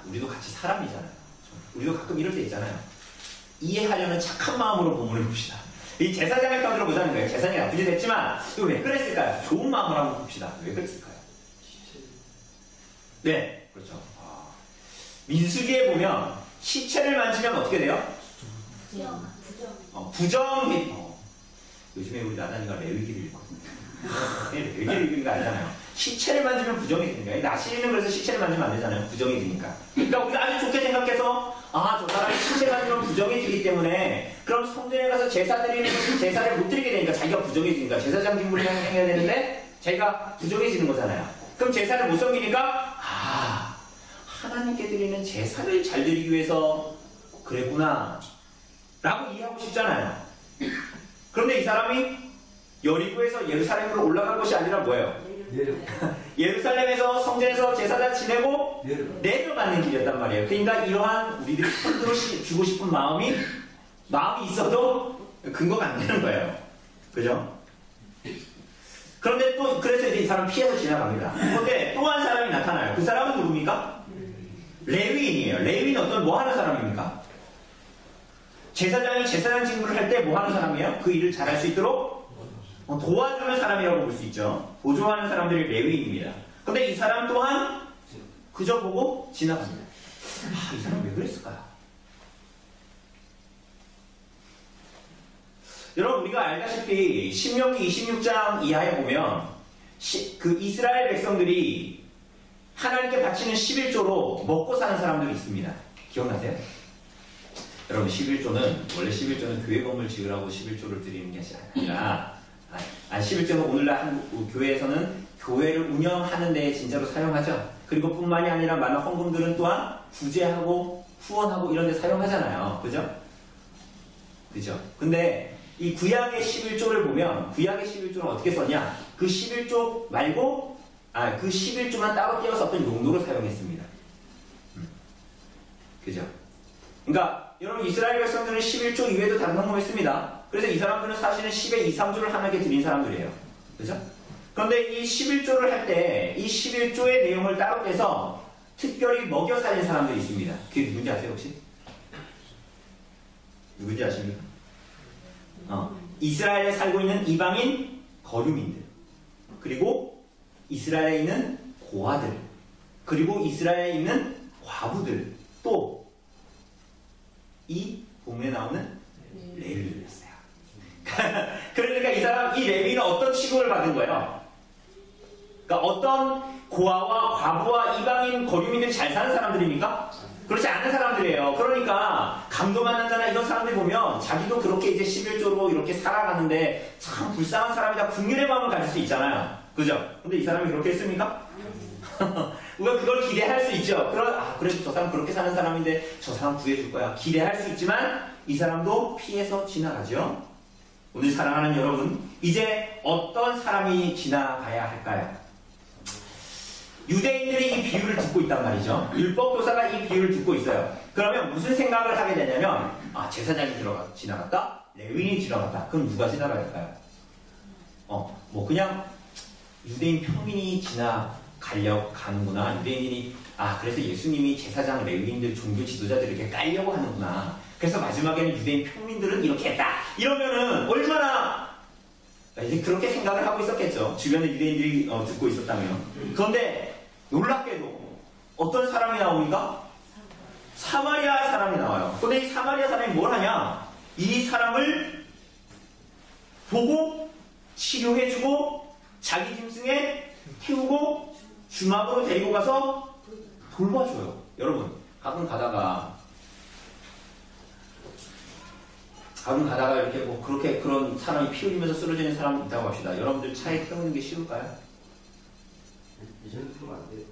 우리도 같이 사람이잖아요. 우리도 가끔 이럴 때 있잖아요. 이해하려는 착한 마음으로 본문을 봅시다. 이 제사장의 편으로 보자는 거예요. 제사장이 나쁘게 됐지만 이거 왜 그랬을까요? 좋은 마음으로 한번 봅시다. 왜 그랬을까요? 네, 그렇죠. 민수기에 보면 시체를 만지면 어떻게 돼요? 부정이. 요즘에 우리 나단이가 레위기를 읽거든요. 레위기를 읽는 거 아니잖아요. 시체를 만지면 부정해지니까. 나시는 그래서 시체를 만지면 안 되잖아요. 부정해지니까. 그러니까 우리가 아주 좋게 생각해서 저 사람이 시체 만지면 부정해지기 때문에 그럼 성전에 가서 제사를 못 드리게 되니까 자기가 부정해지니까 제사장 직무를 행해야 되는데 자기가 부정해지는 거잖아요. 그럼 제사를 못 섬기니까 하나님께 드리는 제사를 잘 드리기 위해서 그랬구나 라고 이해하고 싶잖아요. 그런데 이 사람이 여리고에서 예루살렘으로 올라간 것이 아니라 뭐예요? 예루살렘에서 성전에서 제사장 지내고 내려가는 길이었단 말이에요. 그러니까 이러한 우리들이 손들어 주고 싶은 마음이 있어도 근거가 안 되는 거예요. 그죠? 그런데 또 그래서 이제 이 사람 피해서 지나갑니다. 그런데 또 한 사람이 나타나요. 그 사람은 누굽니까? 레위인이에요. 레위인은 뭐 하는 사람입니까? 제사장이 제사장 직무를 할 때 뭐 하는 사람이에요? 그 일을 잘할 수 있도록 도와주는 사람이라고 볼 수 있죠. 보조하는 사람들이 레위인입니다. 근데 이 사람 또한 그저 보고 지나갑니다. 이 사람 왜 그랬을까요? 여러분 우리가 알다시피 신명기 26장 이하에 보면 그 이스라엘 백성들이 하나님께 바치는 11조로 먹고 사는 사람들이 있습니다. 기억나세요? 여러분 11조는 원래 11조는 교회 건물 지으라고 11조를 드리는 것이 아니라 11조는 오늘날 한국 교회에서는 교회를 운영하는 데 진짜로 사용하죠. 그리고 뿐만이 아니라 많은 헌금들은 또한 구제하고 후원하고 이런 데 사용하잖아요. 그죠? 그죠? 근데 이 구약의 11조를 보면 구약의 11조는 어떻게 썼냐? 그 11조 말고 그 11조만 따로 떼어서 어떤 용도로 사용했습니다. 그죠? 그러니까 여러분 이스라엘 백성들은 11조 이외에도 다른 헌금했습니다. 그래서 이 사람들은 사실은 10의 2, 3조를 하나님께 드린 사람들이에요. 그죠? 그런데 이 11조를 할 때 이 11조의 내용을 따로 떼서 특별히 먹여 살린 사람들이 있습니다. 그게 누군지 아세요 혹시? 누군지 아십니까? 이스라엘에 살고 있는 이방인 거류민들, 그리고 이스라엘에 있는 고아들, 그리고 이스라엘에 있는 과부들, 또 이 본문에 나오는 레위인이었어요. 그러니까 이 레위는 어떤 취급을 받은 거예요? 그러니까 어떤 고아와 과부와 이방인 거류민들이 잘 사는 사람들입니까? 그렇지 않은 사람들이에요. 그러니까 강도만 난다나 이런 사람들 보면 자기도 그렇게 이제 11조로 이렇게 살아가는데 참 불쌍한 사람이다 긍휼의 마음을 가질 수 있잖아요. 그죠? 근데 이 사람이 그렇게 했습니까? 우리가 그걸 기대할 수 있죠. 그래도 저 사람 그렇게 사는 사람인데 저 사람 구해줄 거야. 기대할 수 있지만 이 사람도 피해서 지나가죠. 오늘 사랑하는 여러분, 이제 어떤 사람이 지나가야 할까요? 유대인들이 이 비유를 듣고 있단 말이죠. 율법교사가 이 비유를 듣고 있어요. 그러면 무슨 생각을 하게 되냐면 제사장이 지나갔다? 레위인이 지나갔다. 그럼 누가 지나가야 할까요? 그냥 유대인 평민이 지나가려고 가는구나. 유대인이 그래서 예수님이 제사장, 레위인들, 종교 지도자들 이렇게 깔려고 하는구나. 그래서 마지막에는 유대인 평민들은 이렇게 했다. 이러면은 얼마나 이제 그렇게 생각을 하고 있었겠죠. 주변에 유대인들이 듣고 있었다면. 그런데 놀랍게도 어떤 사람이 나오니까? 사마리아 사람이 나와요. 근데 이 사마리아 사람이 뭘 하냐? 이 사람을 보고 치료해주고 자기 짐승에 태우고 주막으로 데리고 가서 돌봐줘요. 여러분 가끔 가다가 이렇게 그렇게 그런 사람이 피 흘리면서 쓰러지는 사람이 있다고 합시다. 여러분들 차에 태우는 게 쉬울까요? 이 정도면 안 돼요.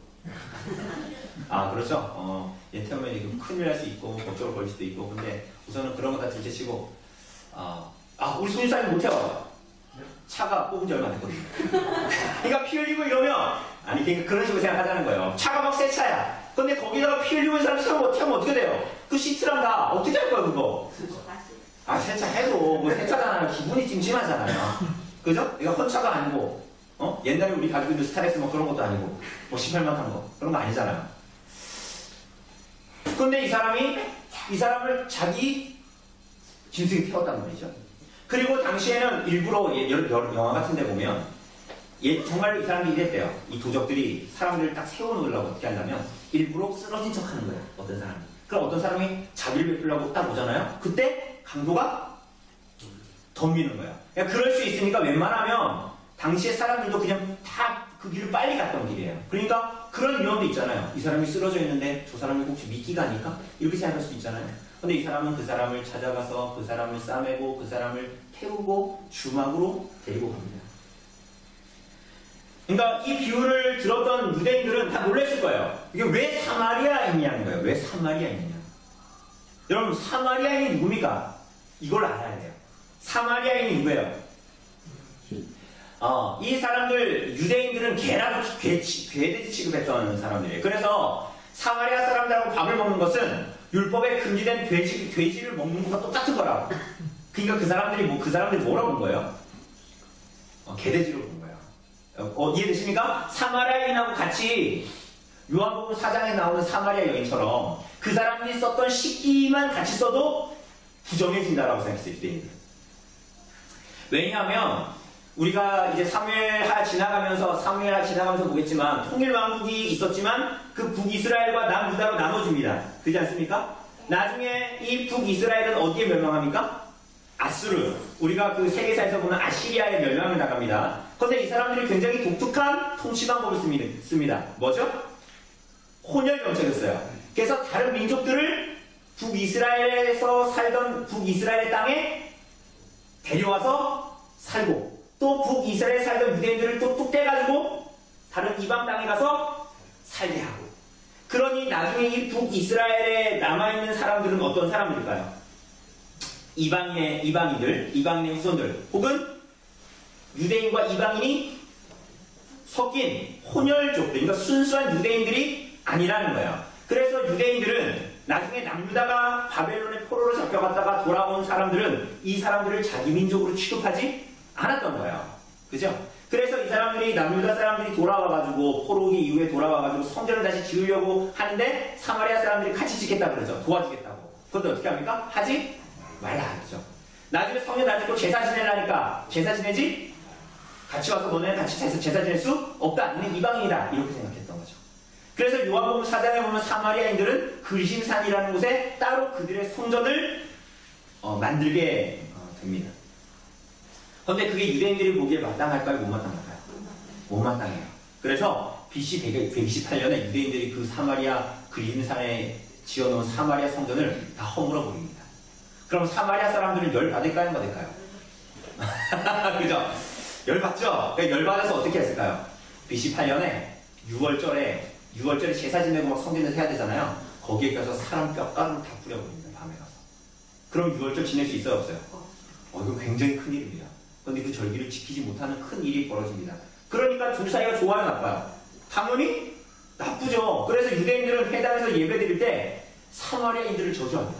그렇죠. 얘 태우면 큰일 날 수 있고 법적으로 걸릴 수도 있고. 근데 우선은 그런 거 다 둘째치고 우리 손님사님 못 태워요. 차가 뽑은 지 얼마 안 됐거든요. 그러니까 피 흘리고 이러면 그러니까 그런 식으로 생각하자는 거예요. 차가 막 새 차야. 근데 거기다가 피 흘리고 있는 사람 태우면 어떻게 돼요? 그 시트랑 다 어떻게 할 거야 그거? 세차 해도 새 차잖아요. 기분이 찜찜하잖아요. 그죠? 이거 헌차가 아니고 옛날에 우리 가지고 있는 스타렉스 뭐 그런 것도 아니고 18만 탄 거 그런 거 아니잖아요. 근데 이 사람을 자기 짐승이 태웠단 말이죠. 그리고 당시에는 일부러 영화 같은 데 보면 정말 이 사람들이 이랬대요. 이 도적들이 사람들을 딱 세워놓으려고 어떻게 한다면 일부러 쓰러진 척 하는 거예요. 어떤 사람이. 그럼 어떤 사람이 자비를 베풀려고 딱 오잖아요. 그때 강도가 덤비는 거예요. 그러니까 그럴 수 있으니까 웬만하면 당시에 사람들도 그냥 다 그 길을 빨리 갔던 길이에요. 그러니까 그런 위험도 있잖아요. 이 사람이 쓰러져 있는데 저 사람이 혹시 미끼가 아닐까? 이렇게 생각할 수도 있잖아요. 근데 이 사람은 그 사람을 찾아가서 그 사람을 싸매고 그 사람을 태우고 주막으로 데리고 갑니다. 그러니까 이 비유를 들었던 유대인들은 다 놀랐을 거예요. 이게 왜 사마리아인이냐는 거예요. 왜 사마리아인이냐. 여러분 사마리아인이 누굽니까? 이걸 알아야 돼요. 사마리아인이 누구예요? 이 사람들 유대인들은 괴돼지 취급했던 사람들이에요. 그래서 사마리아 사람들하고 밥을 먹는 것은 율법에 금지된 돼지를 먹는 것과 똑같은 거라고. 그러니까 그 사람들이 뭐라고 본 거예요? 개돼지로 본 거예요. 이해되십니까? 사마리아인하고 같이 요한복음 4장에 나오는 사마리아 여인처럼 그 사람들이 썼던 식기만 같이 써도 부정해진다라고 생각했어요, 유대인들. 왜냐하면 우리가 이제 사무엘하 지나가면서 보겠지만 통일왕국이 있었지만 그 북이스라엘과 남유다로 나눠집니다. 그렇지 않습니까? 나중에 이 북이스라엘은 어디에 멸망합니까? 아수르. 우리가 그 세계사에서 보는 아시리아에 멸망을 나갑니다. 그런데 이 사람들이 굉장히 독특한 통치 방법을 씁니다. 뭐죠? 혼혈 정책이었어요. 그래서 다른 민족들을 북이스라엘에서 살던 북이스라엘 땅에 데려와서 살고 또 북이스라엘에 살던 유대인들을 또 뚝 떼가지고 다른 이방 땅에 가서 살게 하고. 그러니 나중에 이 북이스라엘에 남아있는 사람들은 어떤 사람들일까요? 이방인의 후손들 혹은 유대인과 이방인이 섞인 혼혈족들, 그러니까 순수한 유대인들이 아니라는 거예요. 그래서 유대인들은 나중에 남유다가 바벨론의 포로로 잡혀갔다가 돌아온 사람들은 이 사람들을 자기 민족으로 취급하지 않았던 거예요. 그죠? 그래서 이 사람들이 남유다 사람들이 돌아와가지고 포로기 이후에 돌아와가지고 성전을 다시 지으려고 하는데 사마리아 사람들이 같이 짓겠다 그러죠. 도와주겠다고. 그것도 어떻게 합니까? 하지 말라 하죠. 나중에 성전 다 짓고 제사 지내라니까 제사 지내지? 같이 와서 너네 같이 제사 지낼 수 없다. 너네 이방인이다. 이렇게 생각했던 거죠. 그래서 요한복음 4장에 보면 사마리아인들은 그리심산이라는 곳에 따로 그들의 성전을 만들게 됩니다. 그런데 그게 유대인들이 보기에 마땅할까요? 못 마땅할까요? 못 마땅해요. 그래서 BC 128년에 유대인들이 그 사마리아 그리심산에 지어놓은 사마리아 성전을 다 허물어 버립니다. 그럼 사마리아 사람들은 열 받을까요? 안 받을까요? 그죠? 열 받죠? 그러니까 열 받아서 어떻게 했을까요? BC 8년에 6월절에 제사 지내고 막 성전에서 해야 되잖아요. 거기에 가서 사람 뼈가루를 다 뿌려버립니다. 밤에 가서. 그럼 6월절 지낼 수 있어요? 없어요? 이거 굉장히 큰 일입니다. 그런데 그 절기를 지키지 못하는 큰 일이 벌어집니다. 그러니까 둘 사이가 좋아요, 나빠요? 당연히 나쁘죠. 그래서 유대인들은 회당에서 예배드릴 때 사마리아인들을 저주합니다.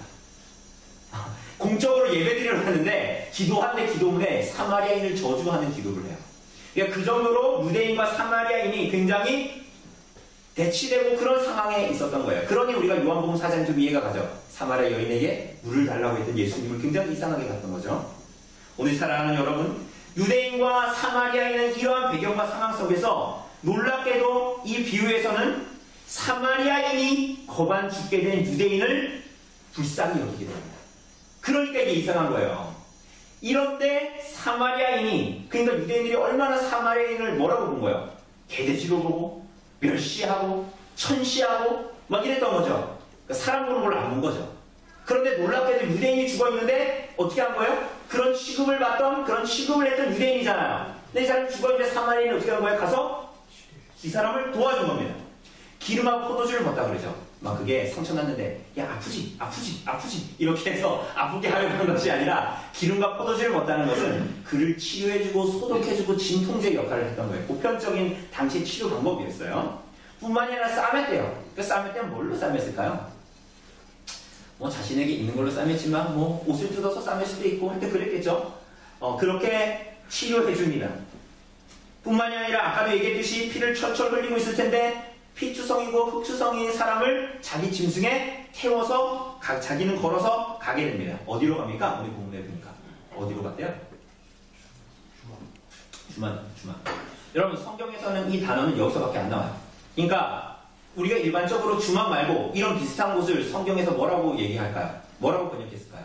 공적으로 예배드리러 하는데 기도하는데 기도문에 사마리아인을 저주하는 기도를 해요. 그러니까 그 정도로 유대인과 사마리아인이 굉장히 대치되고 그런 상황에 있었던 거예요. 그러니 우리가 요한복음 4장 좀 이해가 가죠. 사마리아 여인에게 물을 달라고 했던 예수님을 굉장히 이상하게 봤던 거죠. 오늘 사랑하는 여러분, 유대인과 사마리아인은 이러한 배경과 상황 속에서 놀랍게도 이 비유에서는 사마리아인이 거반 죽게 된 유대인을 불쌍히 여기게 됩니다. 그러니까 이게 이상한 거예요. 이런데 사마리아인이, 그러니까 유대인들이 얼마나 사마리아인을 뭐라고 본 거예요? 개돼지로 보고 멸시하고 천시하고 막 이랬던 거죠. 그러니까 사람 보는 걸로 안 본 거죠. 그런데 놀랍게도 유대인이 죽어있는데 어떻게 한 거예요? 그런 취급을 받던, 그런 취급을 했던 유대인이잖아요. 근데 이 사람이 죽어있는데 사마리아인이 어떻게 한 거예요? 가서 이 사람을 도와준 겁니다. 기름하고 포도주를 먹다 그러죠. 막 그게 상처 났는데 야 아프지 이렇게 해서 아프게 하려고 하는 것이 아니라 기름과 포도주를 먹다는 것은 그를 치료해주고 소독해주고 진통제 역할을 했던 거예요. 보편적인 당시 치료 방법이었어요. 뿐만이 아니라 싸맸대요. 그 싸맬 때는 뭘로 싸맸을까요? 뭐 자신에게 있는 걸로 싸맸지만 뭐 옷을 뜯어서 싸맬 수도 있고 하여튼 그랬겠죠. 그렇게 치료해줍니다. 뿐만이 아니라 아까도 얘기했듯이 피를 철철 흘리고 있을 텐데 피투성이고 흑투성인 사람을 자기 짐승에 태워서 자기는 걸어서 가게 됩니다. 어디로 갑니까? 우리 본문에 보니까 어디로 갔대요? 주만. 여러분 성경에서는 이 단어는 여기서밖에 안 나와요. 그러니까 우리가 일반적으로 주만 말고 이런 비슷한 곳을 성경에서 뭐라고 얘기할까요? 뭐라고 번역했을까요?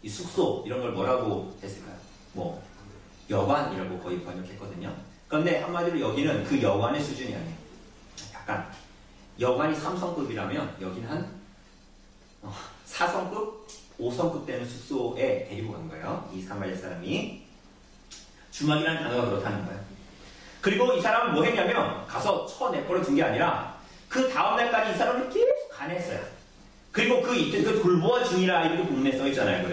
이 숙소 이런 걸 뭐라고 했을까요? 뭐 여관이라고 거의 번역했거든요. 그런데 한마디로 여기는 그 여관의 수준이 아니에요. 약간 여관이 3성급이라면 여기는 한 4성급, 5성급 되는 숙소에 데리고 간 거예요. 이 사마리아 사람이. 주막이라는 단어가 그렇다는 거예요. 그리고 이 사람은 뭐 했냐면 가서 쳐내버려 둔 게 아니라 그 다음날까지 이 사람을 계속 간했어요. 그리고 그 이틀 그 돌보아 중이라 이렇게 본문에 써있잖아요.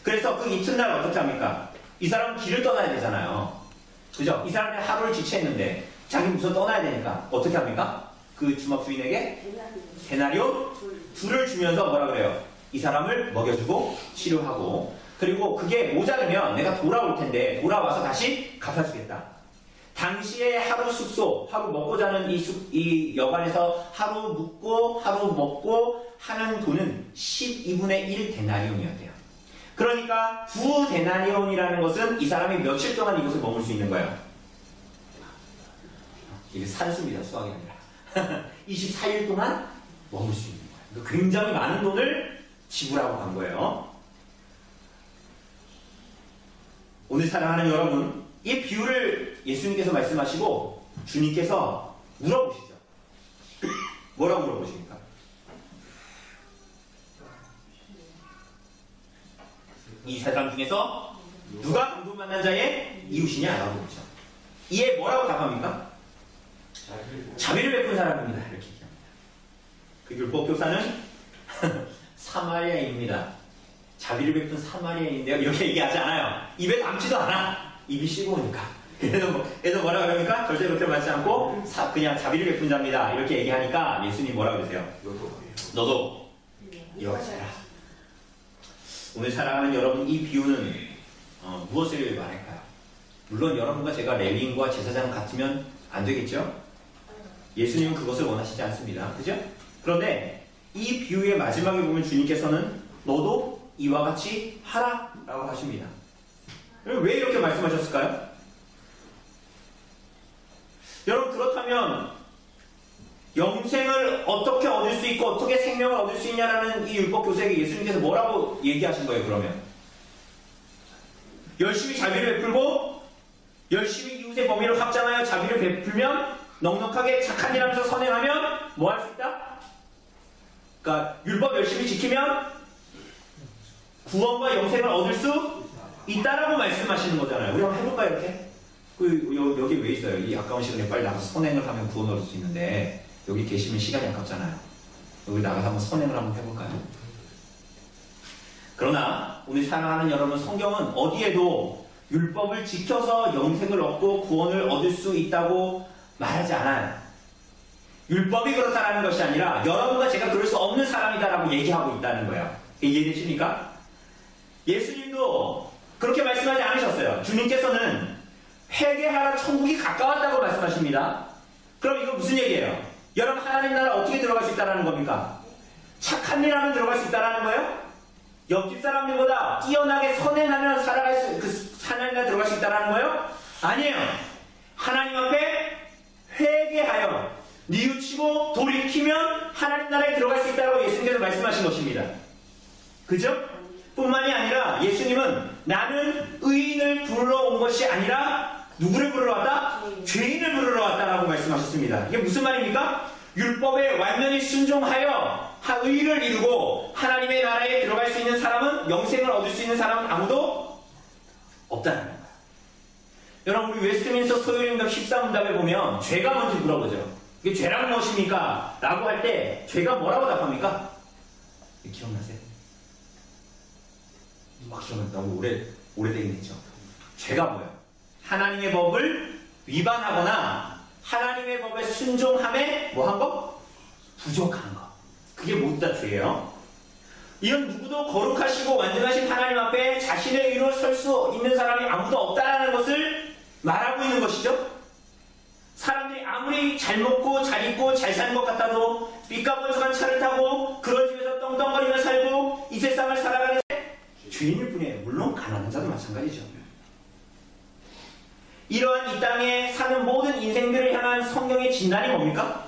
그래서 그 이튿날 어떻게 합니까? 이 사람은 길을 떠나야 되잖아요. 그죠? 이 사람이 하루를 지체했는데 자기 무슨 떠나야 되니까 어떻게 합니까? 그 주막 주인에게 데나리온 둘을 주면서 뭐라 그래요? 이 사람을 먹여주고 치료하고 그리고 그게 모자르면 내가 돌아올 텐데 돌아와서 다시 갚아주겠다. 당시에 하루 숙소, 하루 먹고 자는 이 여관에서 하루 묵고 하루 먹고 하는 돈은 12분의 1 데나리온이었대요. 그러니까 9 데나리온이라는 것은 이 사람이 며칠 동안 이곳에 머물 수 있는 거예요. 이게 산수입니다. 수학이 아니라 24일 동안 머물 수 있는 거예요. 굉장히 많은 돈을 지불하고 간 거예요. 오늘 사랑하는 여러분, 이 비유를 예수님께서 말씀하시고 주님께서 물어보시죠. 뭐라고 물어보십니까? 이 사람 중에서 누가 강도 만난 자의 이웃이냐? 라고 묻죠. 이에 뭐라고 답합니까? 자비를 베푼 사람입니다. 이렇게 얘기합니다. 그 율법 교사는 사마리아인입니다. 자비를 베푼 사마리아인인데요. 이렇게 얘기하지 않아요. 입에 담지도 않아. 입이 쉬고오니까. 그래서 뭐라 그럽니까? 절대 그렇게 말하지 않고 그냥 자비를 베푼 자입니다. 이렇게 얘기하니까 예수님이 뭐라 그러세요? 너도 이어가지 해라. 오늘 사랑하는 여러분, 이 비유는 무엇을 말할까요? 물론 여러분과 제가 레위인과 제사장 같으면 안 되겠죠? 예수님은 그것을 원하시지 않습니다. 그죠? 그런데 이 비유의 마지막에 보면 주님께서는 너도 이와 같이 하라 라고 하십니다. 왜 이렇게 말씀하셨을까요? 여러분, 그렇다면 영생을 어떻게 얻을 수 있고 어떻게 생명을 얻을 수 있냐라는 이 율법 교사에게 예수님께서 뭐라고 얘기하신 거예요? 그러면 열심히 자비를 베풀고 열심히 이웃의 범위를 확장하여 자비를 베풀면 넉넉하게 착한 일 하면서 선행하면 뭐 할 수 있다? 그러니까 율법 열심히 지키면 구원과 영생을 얻을 수 있다라고 말씀하시는 거잖아요. 우리 한번 해볼까요? 이렇게? 여기 왜 있어요? 이 아까운 시간에 빨리 나가서 선행을 하면 구원을 얻을 수 있는데 여기 계시면 시간이 아깝잖아요. 여기 나가서 한번 선행을 한번 해볼까요? 그러나 오늘 사랑하는 여러분, 성경은 어디에도 율법을 지켜서 영생을 얻고 구원을 얻을 수 있다고 말하지 않아요. 율법이 그렇다는 것이 아니라 여러분과 제가 그럴 수 없는 사람이다라고 얘기하고 있다는 거예요. 이해되십니까? 예수님도 그렇게 말씀하지 않으셨어요. 주님께서는 회개하라 천국이 가까웠다고 말씀하십니다. 그럼 이거 무슨 얘기예요? 여러분, 하나님 나라 어떻게 들어갈 수 있다는 겁니까? 착한 일 하면 들어갈 수 있다는 거예요? 옆집 사람들보다 뛰어나게 선행하면 하나님 나라 들어갈 수 있다는 거예요? 아니에요. 하나님 앞에 회개하여 뉘우치고 돌이키면 하나님 나라에 들어갈 수 있다고 예수님께서 말씀하신 것입니다. 그죠? 뿐만이 아니라 예수님은 나는 의인을 부르러 온 것이 아니라 누구를 부르러 왔다? 죄인을 부르러 왔다라고 말씀하셨습니다. 이게 무슨 말입니까? 율법에 완전히 순종하여 의를 이루고 하나님의 나라에 들어갈 수 있는 사람은, 영생을 얻을 수 있는 사람은 아무도 없다는 거예요. 여러분, 우리 웨스트민스터 소요임답 14문답에 보면 죄가 뭔지 물어보죠. 이게 죄란 무엇입니까? 라고 할 때 죄가 뭐라고 답합니까? 기억나세요? 기억나. 너무 오래되긴 했죠. 죄가 뭐예요? 하나님의 법을 위반하거나 하나님의 법에 순종함에 뭐 한 거? 부족한 거. 그게 모두 다 죄예요. 이건 누구도 거룩하시고 완전하신 하나님 앞에 자신의 의로 설 수 있는 사람이 아무도 없다라는 것을 말하고 있는 것이죠. 사람들이 아무리 잘 먹고 잘 입고 잘 사는 것 같아도 삐까번쩍한 차를 타고 그런 집에서 떵떵거리며 살고 이 세상을 살아가는 죄인일 뿐이에요. 물론 가난한 자도 마찬가지죠. 이러한 이 땅에 사는 모든 인생들을 향한 성경의 진단이 뭡니까?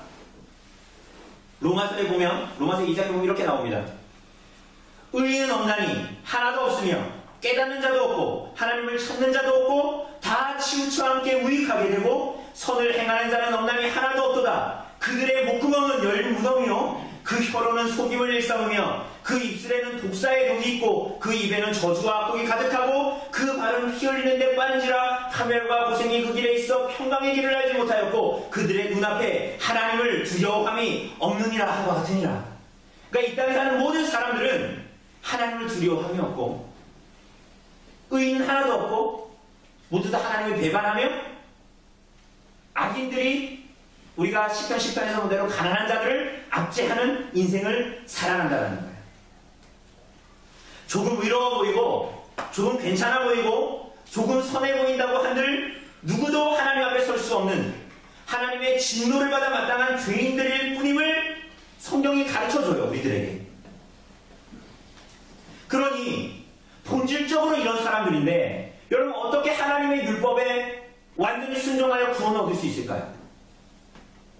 로마서에 보면 로마서 2장에 보면 이렇게 나옵니다. 의인은 없나니 하나도 없으며 깨닫는 자도 없고 하나님을 찾는 자도 없고 다 치우쳐 함께 우익하게 되고 선을 행하는 자는 없나니 하나도 없도다. 그들의 목구멍은 열무덤이요 그 혀로는 속임을 일삼으며 그 입술에는 독사의 독이 있고 그 입에는 저주와 악독이 가득하고 그 발은 피 흘리는 데 빠른지라 파멸과 고생이 그 길에 있어 평강의 길을 알지 못하였고 그들의 눈앞에 하나님을 두려워함이 없느니라 한것 같으니라. 그러니까 이 땅에 사는 모든 사람들은 하나님을 두려워함이 없고 의인은 하나도 없고 모두 다 하나님을 배반하며 악인들이 우리가 시편 10편에서 본 대로 가난한 자들을 압제하는 인생을 살아간다는 거예요. 조금 의로워 보이고 조금 괜찮아 보이고 조금 선해 보인다고 한들 누구도 하나님 앞에 설 수 없는 하나님의 진노를 받아 마땅한 죄인들일 뿐임을 성경이 가르쳐줘요. 우리들에게. 그러니 본질적으로 이런 사람들인데 여러분 어떻게 하나님의 율법에 완전히 순종하여 구원을 얻을 수 있을까요?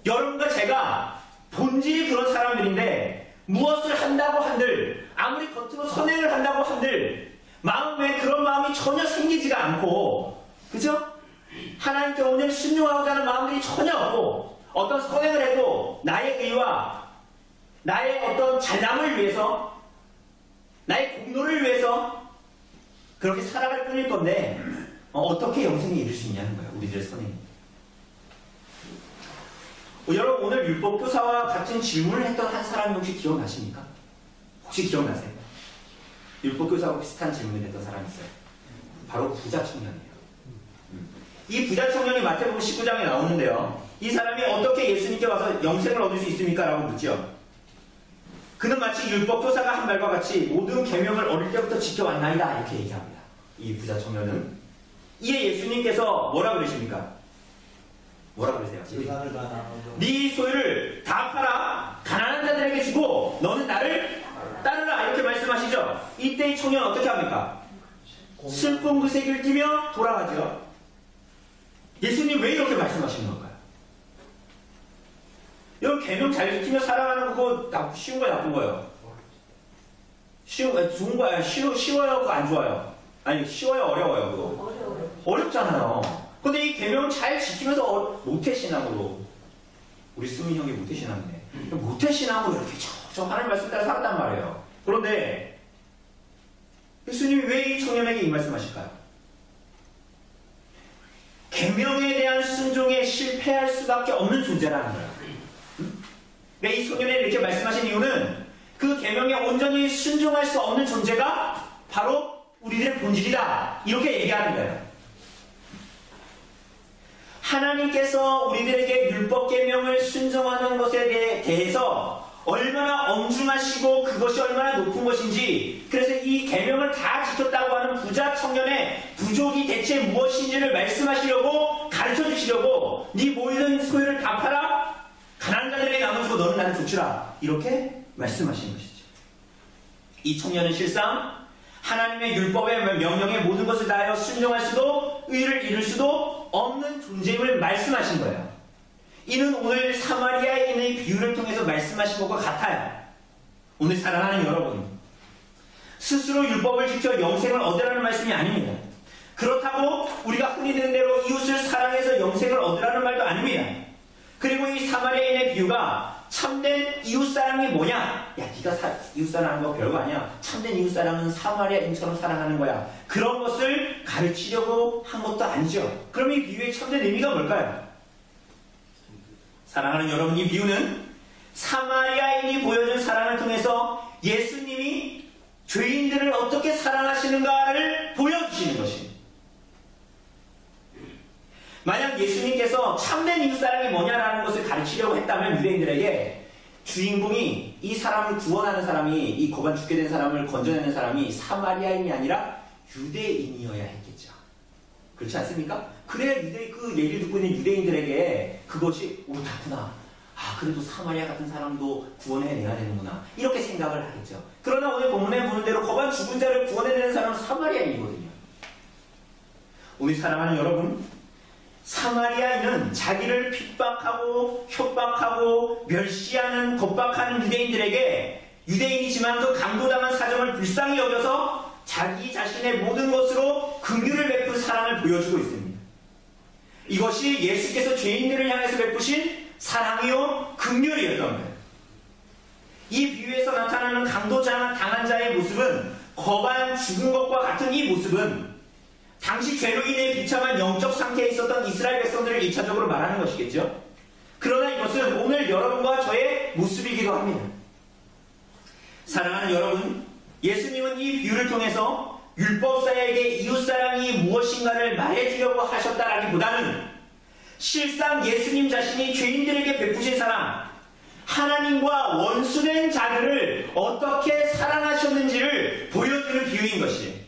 여러분과 제가 본질이 그런 사람들인데 무엇을 한다고 한들 아무리 겉으로 선행을 한다고 한들 마음에 그런 마음이 전혀 생기지가 않고 그죠? 하나님께 온전히 순종하고자 하는 마음들이 전혀 없고 어떤 선행을 해도 나의 의와 나의 어떤 잘남을 위해서 나의 공로를 위해서 그렇게 살아갈 뿐일 건데 어떻게 영생에 이를 수 있냐는 거예요. 우리들의 선행이. 여러분 오늘 율법교사와 같은 질문을 했던 한 사람이 혹시 기억나십니까? 혹시 기억나세요? 율법교사하고 비슷한 질문을 했던 사람이 있어요. 바로 부자 청년이에요. 이 부자 청년이 마태복음 19장에 나오는데요. 이 사람이 어떻게 예수님께 와서 영생을 얻을 수 있습니까? 라고 묻죠. 그는 마치 율법교사가 한 말과 같이 모든 계명을 어릴 때부터 지켜왔나이다 이렇게 얘기합니다. 이 부자 청년은. 이에 예수님께서 뭐라 그러십니까? 뭐라 그러세요? 네 소유를 다 팔아 가난한 자들에게 주고 너는 나를 따르라 이렇게 말씀하시죠. 이때 이 청년 어떻게 합니까? 슬픈 그색을 띠며 돌아가죠. 예수님 왜 이렇게 말씀하시는 걸까요? 이런 계명 잘 지키며 살아가는 거 쉬운 거야 나쁜 거예요? 좋은 거야? 쉬워요? 그거 안 좋아요? 아니 쉬워요? 어려워요? 그거? 어렵잖아요. 근데 이 계명을 잘 지키면서 모태신앙으로 우리 수민 형이 모태신앙이네. 모태신앙으로 이렇게 저 하나님 말씀 따라 살았단 말이에요. 그런데 예수님이 왜 이 청년에게 이 말씀하실까요? 계명에 대한 순종에 실패할 수밖에 없는 존재라는 거예요. 왜 이 청년에 이렇게 말씀하신 이유는 그 계명에 온전히 순종할 수 없는 존재가 바로 우리들의 본질이다. 이렇게 얘기하는 거예요. 하나님께서 우리들에게 율법 계명을 순종하는 것에 대해서 얼마나 엄중하시고 그것이 얼마나 높은 것인지 그래서 이 계명을 다 지켰다고 하는 부자 청년의 부족이 대체 무엇인지를 말씀하시려고 가르쳐 주시려고 네 모든 소유를 다 팔아 가난한 자들에게 나눠주고 너는 나를 족치라 이렇게 말씀하시는 것이죠. 이 청년은 실상 하나님의 율법의 명령에 모든 것을 다하여 순종할 수도 의를 이룰 수도 없는 존재임을 말씀하신 거예요. 이는 오늘 사마리아인의 비유를 통해서 말씀하신 것과 같아요. 오늘 사랑하는 여러분, 스스로 율법을 지켜 영생을 얻으라는 말씀이 아닙니다. 그렇다고 우리가 흔히 듣는 대로 이웃을 사랑해서 영생을 얻으라는 말도 아닙니다. 그리고 이 사마리아인의 비유가 참된 이웃사랑이 뭐냐? 야, 네가 이웃사랑하는 거 별거 아니야. 참된 이웃사랑은 사마리아인처럼 사랑하는 거야. 그런 것을 가르치려고 한 것도 아니죠. 그럼 이 비유의 참된 의미가 뭘까요? 사랑하는 여러분, 이 비유는 사마리아인이 보여준 사랑을 통해서 예수님이 죄인들을 어떻게 사랑하시는가를 보여주시는 것입니다. 만약 예수님께서 참된 이웃사랑이 뭐냐라는 것을 가르치려고 했다면 유대인들에게 주인공이 이 사람을 구원하는 사람이, 이 고반 죽게 된 사람을 건져내는 사람이 사마리아인이 아니라 유대인이어야 했겠죠. 그렇지 않습니까? 그래야 그 얘기를 듣고 있는 유대인들에게 그것이 옳다구나. 그래도 사마리아 같은 사람도 구원해내야 되는구나. 이렇게 생각을 하겠죠. 그러나 오늘 본문에 보는 대로 고반 죽은 자를 구원해내는 사람은 사마리아인이거든요. 우리 사랑하는 여러분, 사마리아인은 자기를 핍박하고 협박하고 멸시하는 겁박하는 유대인들에게 유대인이지만도 강도당한 사정을 불쌍히 여겨서 자기 자신의 모든 것으로 긍휼을 베푼 사랑을 보여주고 있습니다. 이것이 예수께서 죄인들을 향해서 베푸신 사랑이요 긍휼이었던 거예요. 이 비유에서 나타나는 강도당한 자의 모습은 거반 죽은 것과 같은 이 모습은 당시 죄로 인해 비참한 영적 상태에 있었던 이스라엘 백성들을 1차적으로 말하는 것이겠죠. 그러나 이것은 오늘 여러분과 저의 모습이기도 합니다. 사랑하는 여러분, 예수님은 이 비유를 통해서 율법사에게 이웃사랑이 무엇인가를 말해주려고 하셨다라기보다는 실상 예수님 자신이 죄인들에게 베푸신 사랑, 하나님과 원수된 자들을 어떻게 사랑하셨는지를 보여주는 비유인 것이에요.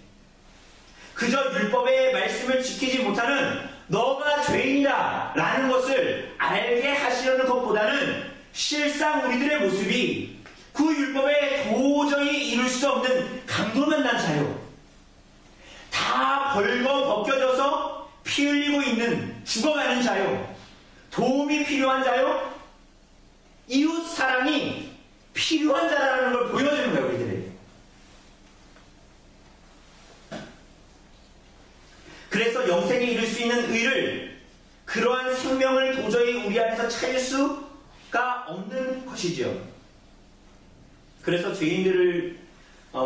그저 율법의 말씀을 지키지 못하는 너가 죄인이다 라는 것을 알게 하시려는 것보다는 실상 우리들의 모습이 그 율법에 도저히 이룰 수 없는 강도만난 자요, 다 벌거 벗겨져서 피 흘리고 있는 죽어가는 자요, 도움이 필요한 자요, 이웃 사랑이 필요한 자라는 걸 보여주는 거예요. 우리들에게. 그래서 영생에 이를 수 있는 의를, 그러한 생명을 도저히 우리 안에서 찾을 수가 없는 것이죠. 그래서 죄인들을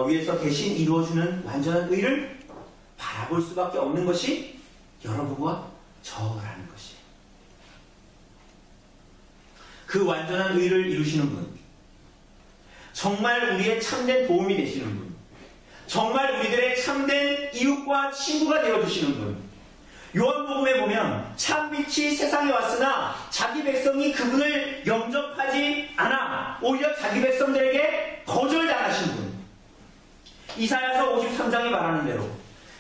위해서 대신 이루어주는 완전한 의를 바라볼 수밖에 없는 것이 여러분과 저라는 것이에요. 그 완전한 의를 이루시는 분, 정말 우리의 참된 도움이 되시는 분, 정말 우리들의 참된 이웃과 친구가 되어주시는 분, 요한복음에 보면 참빛이 세상에 왔으나 자기 백성이 그분을 영접하지 않아 오히려 자기 백성들에게 거절당하신 분, 이사야서 53장이 말하는 대로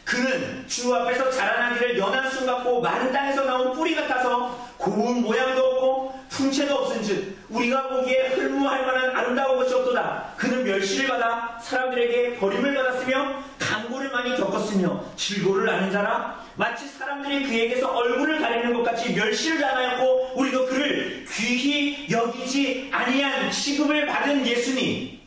그는 주 앞에서 자라나기를 연한 순 같고 마른 땅에서 나온 뿌리 같아서 고운 모양도 없고 풍채도 없은즉 우리가 보기에 흠모할 만한 아름다운 것이 없도다. 그는 멸시를 받아 사람들에게 버림을 받았으며 간고를 많이 겪었으며 질고를 아는 자라. 마치 사람들이 그에게서 얼굴을 가리는 것 같이 멸시를 당하였고 우리도 그를 귀히 여기지 아니한 취급을 받은 예수님,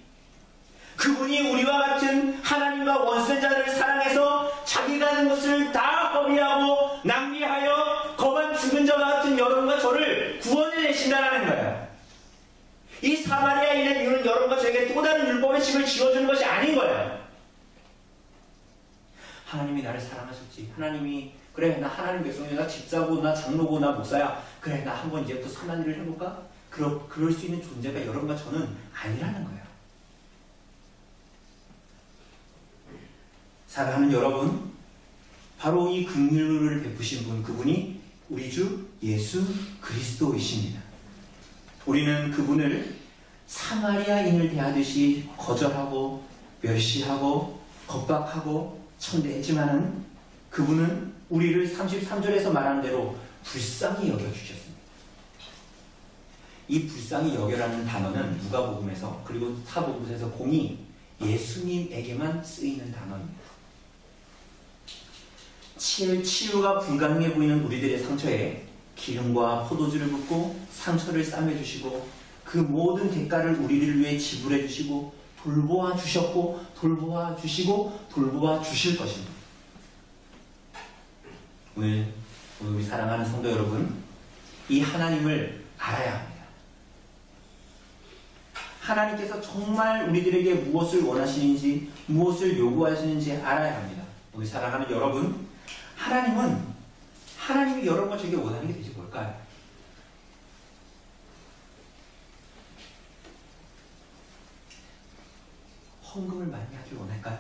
그분이 우리와 같은 하나님과 원수된 자들을 사랑해서 자기가 하는 것을 다 범위하고 낭비하여 거반 죽은 자와 같은 여러분과 저를 구원해내신다는 거예요. 이 사마리아인의 비유는 여러분과 저에게 또 다른 율법의 짐을 지워주는 것이 아닌 거예요. 하나님이 나를 사랑하셨지. 하나님이 그래 나 하나님 백성이야. 나 집사고 나 장로고 나 목사야. 그래 나 한번 이제부터 선한 일을 해볼까? 그럴 수 있는 존재가 여러분과 저는 아니라는 거예요. 사랑하는 여러분, 바로 이 긍휼을 베푸신 분, 그분이 우리 주 예수 그리스도이십니다. 우리는 그분을 사마리아인을 대하듯이 거절하고 멸시하고 겁박하고 천대했지만은 그분은 우리를 33절에서 말한 대로 불쌍히 여겨주셨습니다. 이 불쌍히 여겨라는 단어는 누가복음에서 그리고 사복음에서 공이 예수님에게만 쓰이는 단어입니다. 치유가 불가능해 보이는 우리들의 상처에 기름과 포도주를 붓고 상처를 싸매주시고 그 모든 대가를 우리를 위해 지불해 주시고 돌보아 주셨고 돌보아 주시고 돌보아 주실 것입니다. 오늘 우리 사랑하는 성도 여러분, 이 하나님을 알아야 합니다. 하나님께서 정말 우리들에게 무엇을 원하시는지 무엇을 요구하시는지 알아야 합니다. 우리 사랑하는 여러분, 하나님이 여러분과 저에게 원하는 게 대체 뭘까요? 헌금을 많이 하길 원할까요?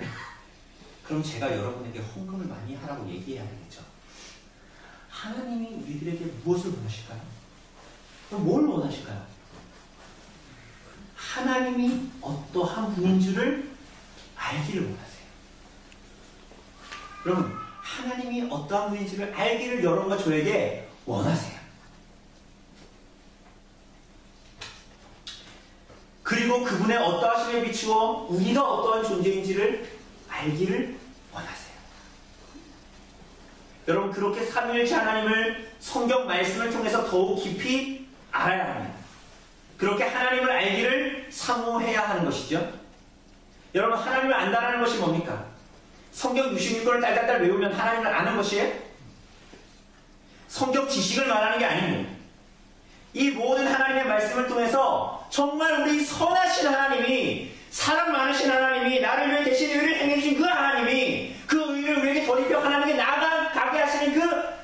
그럼 제가 여러분에게 헌금을 많이 하라고 얘기해야 되겠죠. 하나님이 우리들에게 무엇을 원하실까요? 그럼 뭘 원하실까요? 하나님이 어떠한 분인 줄을 알기를 원하세요. 여러분, 하나님이 어떠한 분인 줄을 알기를 여러분과 저에게 원하세요. 그리고 그분의 어떠하심에 비추어 우리가 어떠한 존재인지를 알기를 원하세요. 여러분, 그렇게 삼위일체 하나님을 성경 말씀을 통해서 더욱 깊이 알아야 합니다. 그렇게 하나님을 알기를 사모해야 하는 것이죠. 여러분, 하나님을 안다라는 것이 뭡니까? 성경 66권을 딸딸딸 외우면 하나님을 아는 것이에요? 성경 지식을 말하는 게 아닙니다. 이 모든 하나님의 말씀을 통해서 정말 우리 선하신 하나님이, 사랑 많으신 하나님이, 나를 위해 대신 의를 행해주신 그 하나님이, 그 의를 우리에게 돌입혀 하나님께 나아가게 하시는 그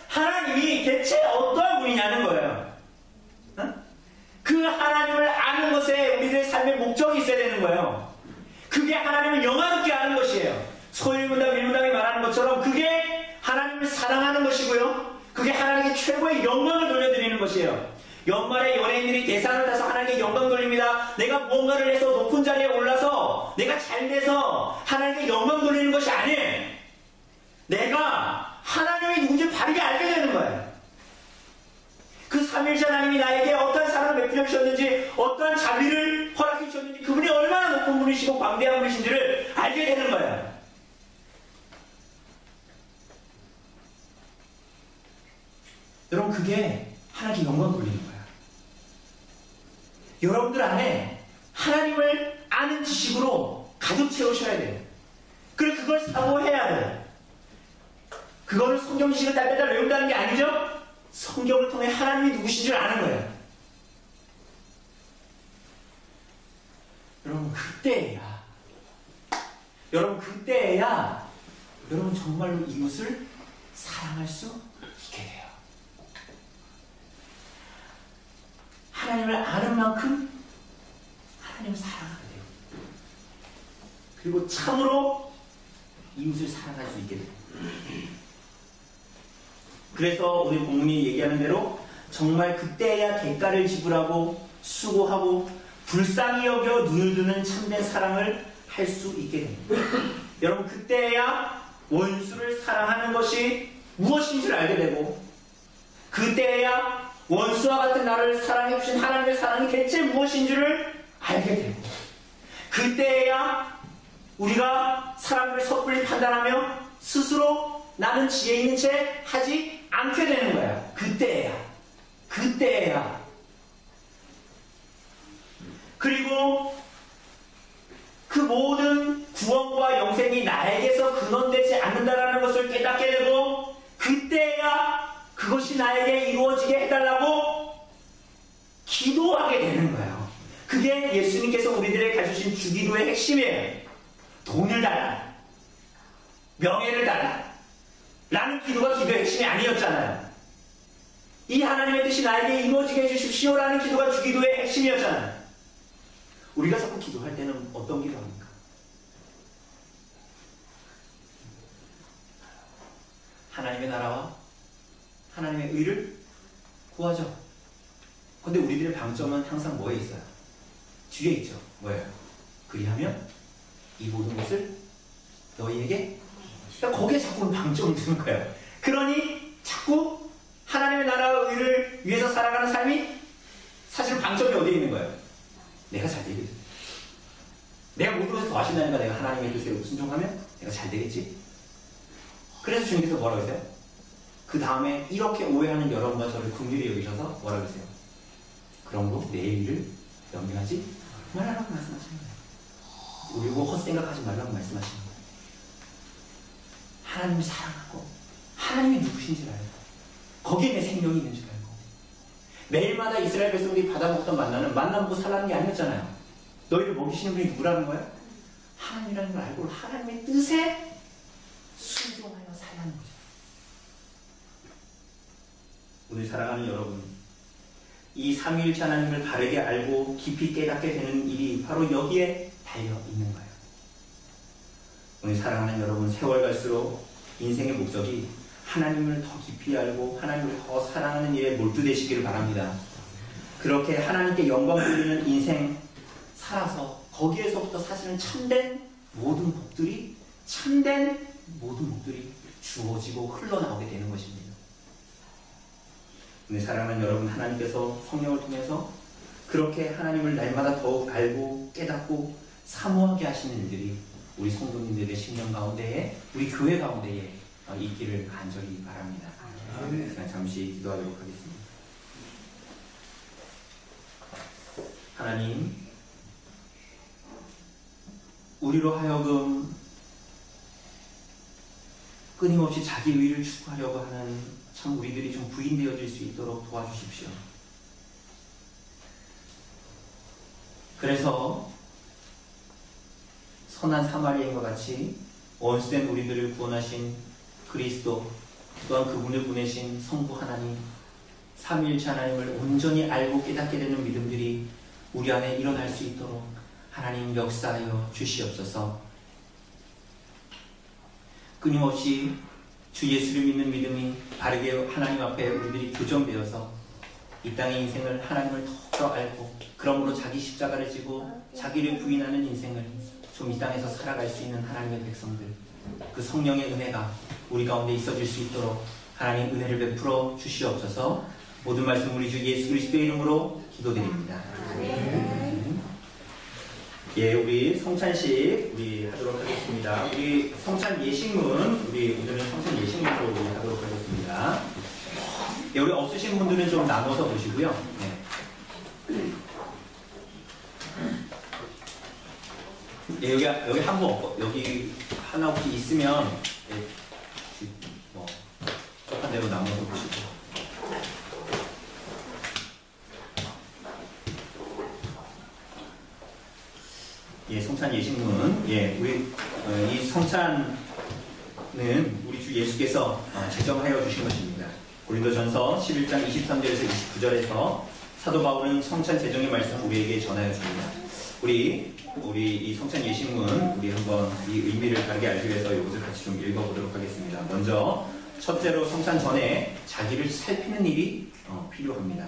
하나님이 대체 어떠한 분이냐는 거예요. 그 하나님을 아는 것에 우리들의 삶의 목적이 있어야 되는 거예요. 그게 하나님을 영화롭게 아는 것이에요. 소일문답 일문답이 말하는 것처럼 그게 하나님을 사랑하는 것이고요. 그게 하나님께 최고의 영광을 돌려드리는 것이에요. 연말에 연예인들이 대상을 타서 하나님께 영광 돌립니다. 내가 무언가를 해서 높은 자리에 올라서 내가 잘 돼서 하나님께 영광 돌리는 것이 아니에요. 내가 하나님이 누군지 바르게 알게 되는 거예요. 그 삼일째 하나님이 나에게 어떠한 사랑을 베풀어 주셨는지, 어떠한 자비를 허락해 주셨는지, 그분이 얼마나 높은 분이시고 광대한 분이신지를 알게 되는 거예요. 여러분, 그게 하나님께 영광 돌리는 거예요. 여러분들 안에 하나님을 아는 지식으로 가득 채우셔야 돼요. 그리고 그걸 사모해야 돼요. 그거를 성경 지식을 딸딸딸 외운다는 게 아니죠? 성경을 통해 하나님이 누구신 줄 아는 거예요. 여러분 그때야 여러분 정말로 이웃을 사랑할 수 있게 돼요. 하나님을 아는 만큼 하나님을 사랑하게 돼요. 그리고 참으로 이웃을 사랑할 수 있게 돼요. 그래서 오늘 본문이 얘기하는 대로 정말 그때야 대가를 지불하고 수고하고 불쌍히 여겨 눈을 두는 참된 사랑을 할 수 있게 됩니다. 여러분, 그때야 원수를 사랑하는 것이 무엇인지를 알게 되고, 그때야 원수와 같은 나를 사랑해 주신 하나님의 사랑이 대체 무엇인지를 알게 되고, 그때야 우리가 사람을 섣불리 판단하며 스스로 나는 지혜 있는 채 하지 않게 되는 거야. 그때야. 그리고 그 모든 구원과 영생이 나에게서 근원되지 않는다라는 것을 깨닫게 되고, 그때야 그것이 나에게 이루어지게 해달라고 기도하게 되는 거예요. 그게 예수님께서 우리들에게 가르치신 주기도의 핵심이에요. 돈을 달라, 명예를 달라 라는 기도가 기도의 핵심이 아니었잖아요. 이 하나님의 뜻이 나에게 이루어지게 해주십시오라는 기도가 주기도의 핵심이었잖아요. 우리가 자꾸 기도할 때는 어떤 기도합니까? 하나님의 나라와 하나님의 의를 구하죠. 근데 우리들의 방점은 항상 뭐에 있어요? 뒤에 있죠. 뭐예요? 그리하면 이 모든 것을 너희에게, 그러니까 거기에 자꾸 방점을 두는 거예요. 그러니 자꾸 하나님의 나라와 의를 위해서 살아가는 삶이 사실 방점이 어디에 있는 거예요? 내가 잘 되겠지. 내가 모든 것을 더 하신다니까 내가 하나님의 뜻에 순종하면 내가 잘 되겠지. 그래서 주님께서 뭐라고 했어요? 그 다음에 이렇게 오해하는 여러분과 저를 긍휼히 여기셔서 뭐라고 했어요? 그런 거 내 일을 염려하지 말라고 말씀하시는 거예요. 그리고 헛생각하지 말라고 말씀하시는 거예요. 하나님을 사랑하고 하나님이 누구신지 알고 거기에 내 생명이 있는 줄 알고 매일마다 이스라엘 백성들이 받아먹던 만나는 만나 먹고 살라는 게 아니었잖아요. 너희를 먹이시는 분이 누구라는 거예요? 하나님이라는 걸 알고 하나님의 뜻에 순종하여 살라는 거죠. 오늘 사랑하는 여러분, 이 삼위일체 하나님을 바르게 알고 깊이 깨닫게 되는 일이 바로 여기에 달려 있는 거예요. 오늘 사랑하는 여러분, 세월 갈수록 인생의 목적이 하나님을 더 깊이 알고 하나님을 더 사랑하는 일에 몰두되시기를 바랍니다. 그렇게 하나님께 영광 돌리는 인생 살아서 거기에서부터 사실은 참된 모든 복들이 주어지고 흘러나오게 되는 것입니다. 오늘 사랑하는 여러분, 하나님께서 성령을 통해서 그렇게 하나님을 날마다 더욱 알고 깨닫고 사모하게 하시는 일들이 우리 성도님들의 심령 가운데에, 우리 교회 가운데에 있기를 간절히 바랍니다. 그냥 잠시 기도하도록 하겠습니다. 하나님, 우리로 하여금 끊임없이 자기 의를 추구하려고 하는 참 우리들이 좀 부인되어질 수 있도록 도와주십시오. 그래서 선한 사마리아인과 같이 원수된 우리들을 구원하신 그리스도, 또한 그분을 보내신 성부 하나님, 삼위일체 하나님을 온전히 알고 깨닫게 되는 믿음들이 우리 안에 일어날 수 있도록 하나님 역사하여 주시옵소서. 끊임없이 주 예수를 믿는 믿음이 바르게 하나님 앞에 우리들이 교정되어서 이 땅의 인생을 하나님을 더 알고, 그러므로 자기 십자가를 지고 자기를 부인하는 인생을 좀 이 땅에서 살아갈 수 있는 하나님의 백성들, 그 성령의 은혜가 우리 가운데 있어질 수 있도록 하나님 은혜를 베풀어 주시옵소서. 모든 말씀 우리 주 예수 그리스도의 이름으로 기도드립니다. 예, 우리 성찬식 우리 하도록 하겠습니다. 우리 성찬 예식문, 오늘은 성찬 예식문으로 우리 하도록 하겠습니다. 예, 우리 없으신 분들은 좀 나눠서 보시고요. 네. 예, 여기 한 분 없고, 여기 하나 혹시 있으면, 예, 쪽한 대로 나눠서 보시고. 예, 성찬 예식문. 예, 우리, 이 성찬은 우리 주 예수께서 제정하여 주신 것입니다. 고린도전서 11장 23절에서 29절에서 사도 바울은 성찬 제정의 말씀 우리에게 전하여 줍니다. 우리 이 성찬 예식문, 우리 한번 이 의미를 다르게 알기 위해서 이것을 같이 좀 읽어보도록 하겠습니다. 먼저, 첫째로 성찬 전에 자기를 살피는 일이 필요합니다.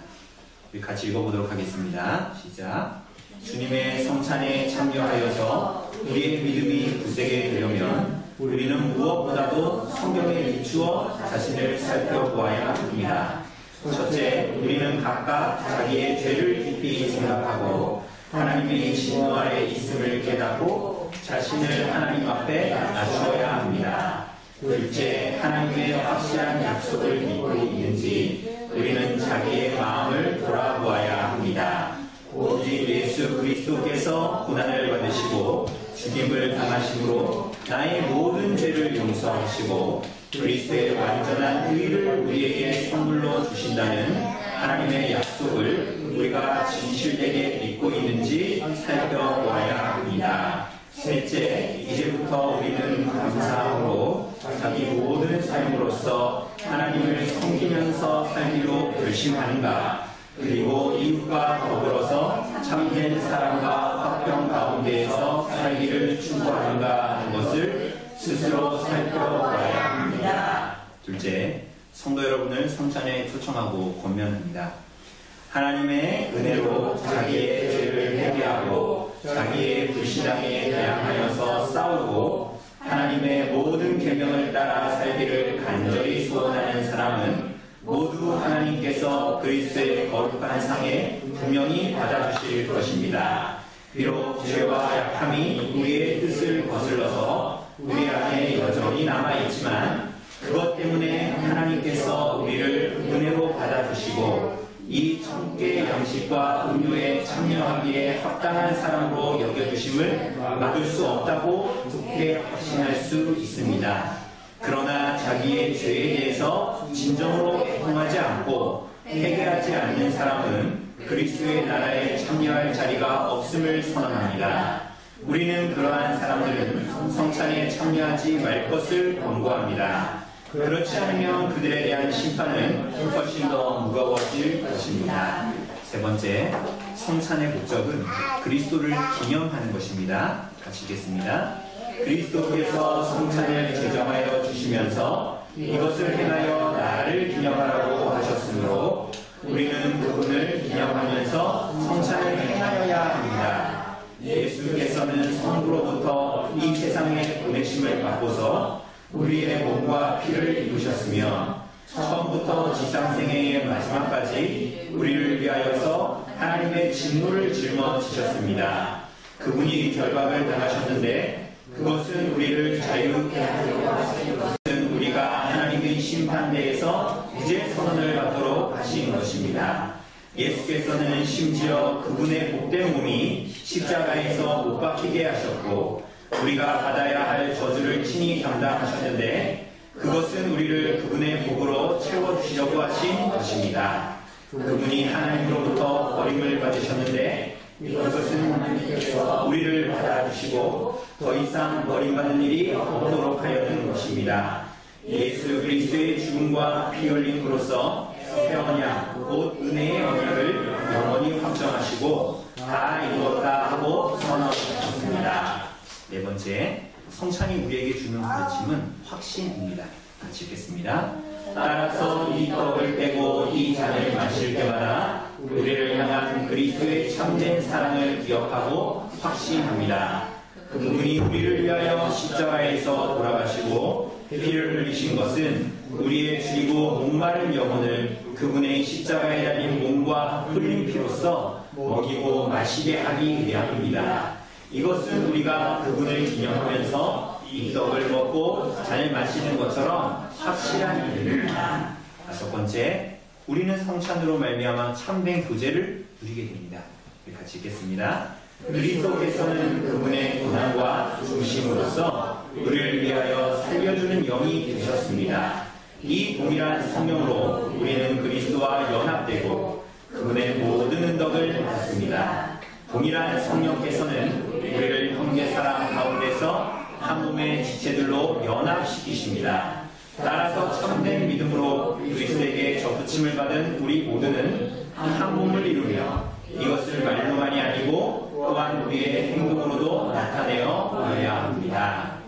우리 같이 읽어보도록 하겠습니다. 시작. 주님의 성찬에 참여하여서 우리의 믿음이 굳세게 되려면 우리는 무엇보다도 성경에 비추어 자신을 살펴보아야 합니다. 첫째, 우리는 각각 자기의 죄를 깊이 생각하고 하나님의 진노 아래 있음을 깨닫고 자신을 하나님 앞에 낮추어야 합니다. 둘째, 하나님의 확실한 약속을 믿고 있는지 우리는 자기의 마음을 돌아보아야 합니다. 오직 예수 그리스도께서 고난을 받으시고 죽임을 당하심으로 나의 모든 죄를 용서하시고 그리스도의 완전한 의를 우리에게 선물로 주신다는 하나님의 약속을 우리가 진실되게 믿고 있는지 살펴보아야 합니다. 셋째, 이제부터 우리는 감사함으로 자기 모든 삶으로서 하나님을 섬기면서 살기로 결심하는가, 그리고 이웃과 더불어서 참된 사랑과 화평 가운데에서 살기를 추구하는가 하는 것을 스스로 살펴봐야 합니다. 둘째, 성도 여러분을 성찬에 초청하고 권면합니다. 하나님의 은혜로 자기의 죄를 회개하고 자기의 불신앙에 대항하여서 싸우고 하나님의 모든 계명을 따라 살기를 간절히 소원하는 사람은 모두 하나님께서 그리스도의 거룩한 상에 분명히 받아주실 것입니다. 비록 죄와 약함이 우리의 뜻을 거슬러서 우리 안에 여전히 남아있지만 그것 때문에 하나님께서 우리를 은혜로 받아주시고 이 천국의 양식과 음료에 참여하기에 합당한 사람으로 여겨주심을 막을 수 없다고 굳게 확신할 수 있습니다. 그러나 자기의 죄에 대해서 진정으로 애통하지 않고 회개하지 않는 사람은 그리스도의 나라에 참여할 자리가 없음을 선언합니다. 우리는 그러한 사람들은 성찬에 참여하지 말 것을 권고합니다. 그렇지 않으면 그들에 대한 심판은 훨씬 더 무거워질 것입니다. 세 번째, 성찬의 목적은 그리스도를 기념하는 것입니다. 같이 읽겠습니다. 그리스도께서 성찬을 제정하여 주시면서 이것을 행하여 나를 기념하라고 하셨으므로 우리는 그분을 기념하면서 성찬을 행하여야 합니다. 예수께서는 성부로부터 이 세상에 보내심을 받고서 우리의 몸과 피를 입으셨으며 처음부터 지상생애의 마지막까지 우리를 위하여서 하나님의 진노를 짊어지셨습니다. 그분이 결박을 당하셨는데 그것은 우리를 자유케 하려고 하신 것은 우리가 하나님의 심판대에서 무죄 선언을 받도록 하신 것입니다. 예수께서는 심지어 그분의 복된 몸이 십자가에서 못 박히게 하셨고 우리가 받아야 할 저주를 친히 담당하셨는데 그것은 우리를 그분의 복으로 채워주시려고 하신 것입니다. 그분이 하나님으로부터 버림을 받으셨는데 이것은 하나님께서 우리를 받아주시고 더 이상 버림받는 일이 없도록 하려는 것입니다. 예수 그리스도의 죽음과 피 흘림으로써 새 언약, 곧 은혜의 언약을 영원히 확정하시고 다 이루었다 하고 선언하셨습니다. 네 번째, 성찬이 우리에게 주는 가르침은 확신입니다. 같이 읽겠습니다. 따라서 이 떡을 떼고 이 잔을 마실 때마다 우리를 향한 그리스도의 참된 사랑을 기억하고 확신합니다. 그분이 우리를 위하여 십자가에서 돌아가시고 피를 흘리신 것은 우리의 줄이고 목마른 영혼을 그분의 십자가에 달린 몸과 흘린 피로써 먹이고 마시게 하기 위함입니다. 이것은 우리가 그분을 기념하면서 이 떡을 먹고 잔을 마시는 것처럼 확실한 일입니다. 다섯 번째, 우리는 성찬으로 말미암아 참된 교제를 누리게 됩니다. 같이 읽겠습니다. 그리스도께서는 그분의 고난과 중심으로서 우리를 위하여 살려주는 영이 되셨습니다. 이 동일한 성령으로 우리는 그리스도와 연합되고 그분의 모든 은덕을 받습니다. 동일한 성령께서는 우리를 형제사랑 가운데서 한 몸의 지체들로 연합시키십니다. 따라서 참된 믿음으로 그리스도에게 접붙임을 받은 우리 모두는 한 몸을 이루며 이것을 말로만이 아니고 또한 우리의 행동으로도 나타내어 보여야 합니다.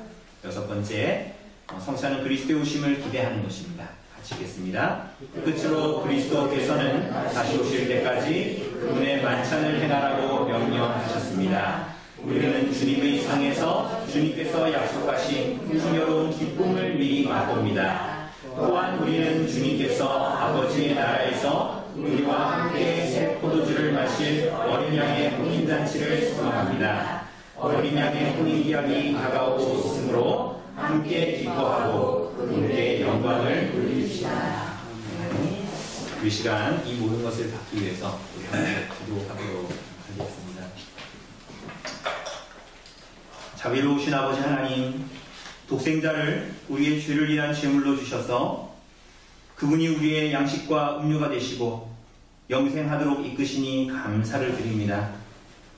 여섯 번째, 성찬은 그리스도의 오심을 기대하는 것입니다. 같이 읽겠습니다. 끝으로 그리스도께서는 다시 오실 때까지 그분의 만찬을 행하라고 명령하셨습니다. 우리는 주님의 상에서 주님께서 약속하신 풍요로운 기쁨을 미리 맛봅니다. 또한 우리는 주님께서 아버지의 나라에서 우리와 함께 새 포도주를 마실 어린 양의 혼인잔치를 소망합니다. 어린 양의 혼인기약이 다가오고 있으므로 함께 기뻐하고 그분께 영광을 돌립시다. 이 시간 이 모든 것을 받기 위해서 우리 함께 기도하도록 하겠습니다. 자비로우신 아버지 하나님, 독생자를 우리의 죄를 위한 제물로 주셔서 그분이 우리의 양식과 음료가 되시고 영생하도록 이끄시니 감사를 드립니다.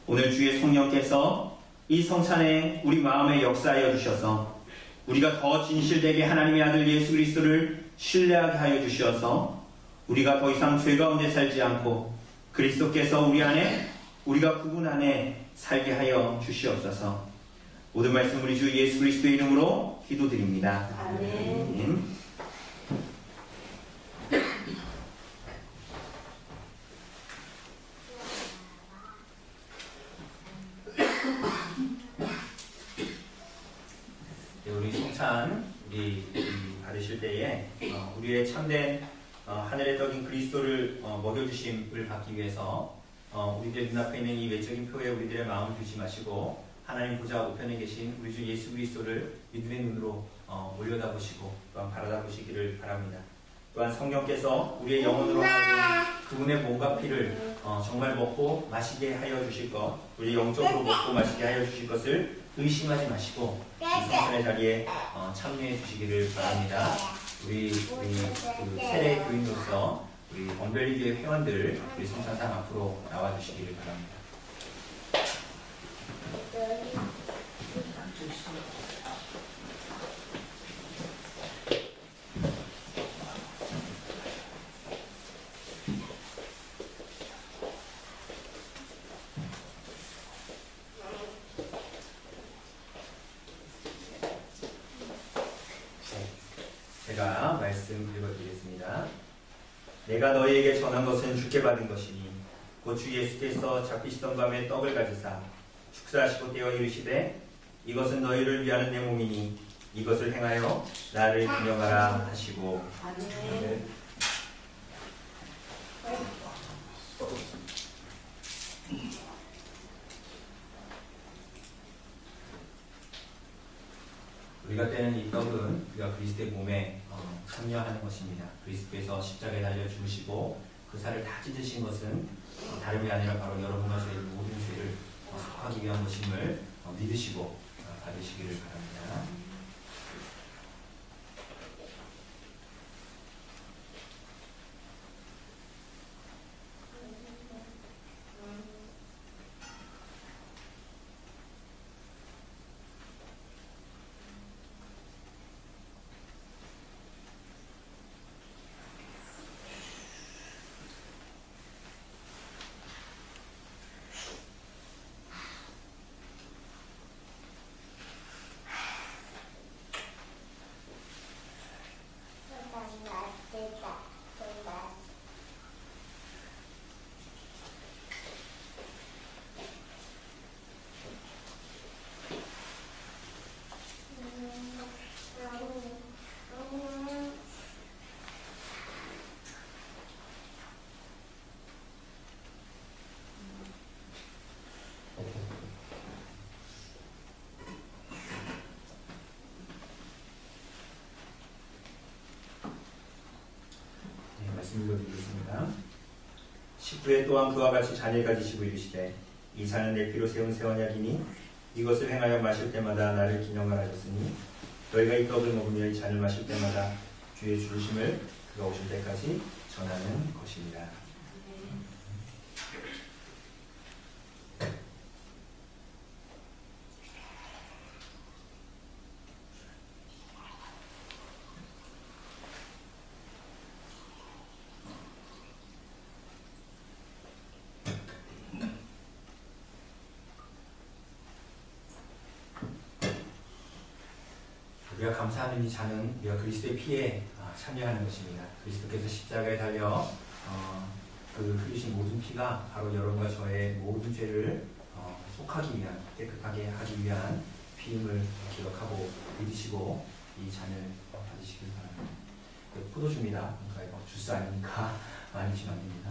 오늘 주의 성령께서 이 성찬에 우리 마음에 역사하여 주셔서 우리가 더 진실되게 하나님의 아들 예수 그리스도를 신뢰하게 하여 주셔서 우리가 더 이상 죄 가운데 살지 않고 그리스도께서 우리 안에, 우리가 그분 안에 살게 하여 주시옵소서. 모든 말씀 우리 주 예수 그리스도의 이름으로 기도드립니다. 아멘. 우리 성찬 우리 받으실 때에 우리의 참된 하늘의 떡인 그리스도를 먹여주심을 받기 위해서 우리들 눈앞에 있는 이 외적인 표에 우리들의 마음을 두지 마시고 하나님 보좌 우편에 계신 우리 주 예수 그리스도를 믿음의 눈으로 올려다보시고 또한 바라다보시기를 바랍니다. 또한 성령께서 우리의 영혼으로 하여금 그분의 몸과 피를 정말 먹고 마시게 하여 주실 것, 우리 영적으로 먹고 마시게 하여 주실 것을 의심하지 마시고 이 성찬의 자리에 참여해 주시기를 바랍니다. 우리 세례 교인으로서 우리 범벨리 교회 회원들 우리 성찬상 앞으로 나와 주시기를 바랍니다. 제가 말씀 읽어드리겠습니다. 내가 너희에게 전한 것은 주께 받은 것이니 곧 주 예수께서 잡히시던 밤에 떡을 가지사 축사하시고 떼어 이르시되 이것은 너희를 위하는 내 몸이니 이것을 행하여 나를 기념하라 하시고. 네. 우리가 떼는 이 떡은 우리가 그리스도의 몸에 참여하는 것입니다. 그리스도께서 십자가에 달려 죽으시고 그 살을 다 찢으신 것은 다름이 아니라 바로 여러분과 저의 모든 죄를 속하기 위한 것임을 믿으시고 받으시기를 바랍니다. 읽어드리겠습니다. 19에 또한 그와 같이 잔을 가지시고 이르시되 이 잔은 내 피로 세운 새 언약이니 이것을 행하여 마실 때마다 나를 기념하라 하셨으니 너희가 이 떡을 먹으며 이 잔을 마실 때마다 주의 죽으심을 그가 오실 때까지 전하는 것입니다. 우리가 감사하는 이 잔은 우리가 그리스도의 피에 참여하는 것입니다. 그리스도께서 십자가에 달려 그 흘리신 모든 피가 바로 여러분과 저의 모든 죄를 속하기 위한, 깨끗하게 하기 위한 피임을 기억하고 믿으시고 이 잔을 받으시길 바랍니다. 포도주입니다. 그러니까 주스 아니니까 많이 드시면 안 됩니다.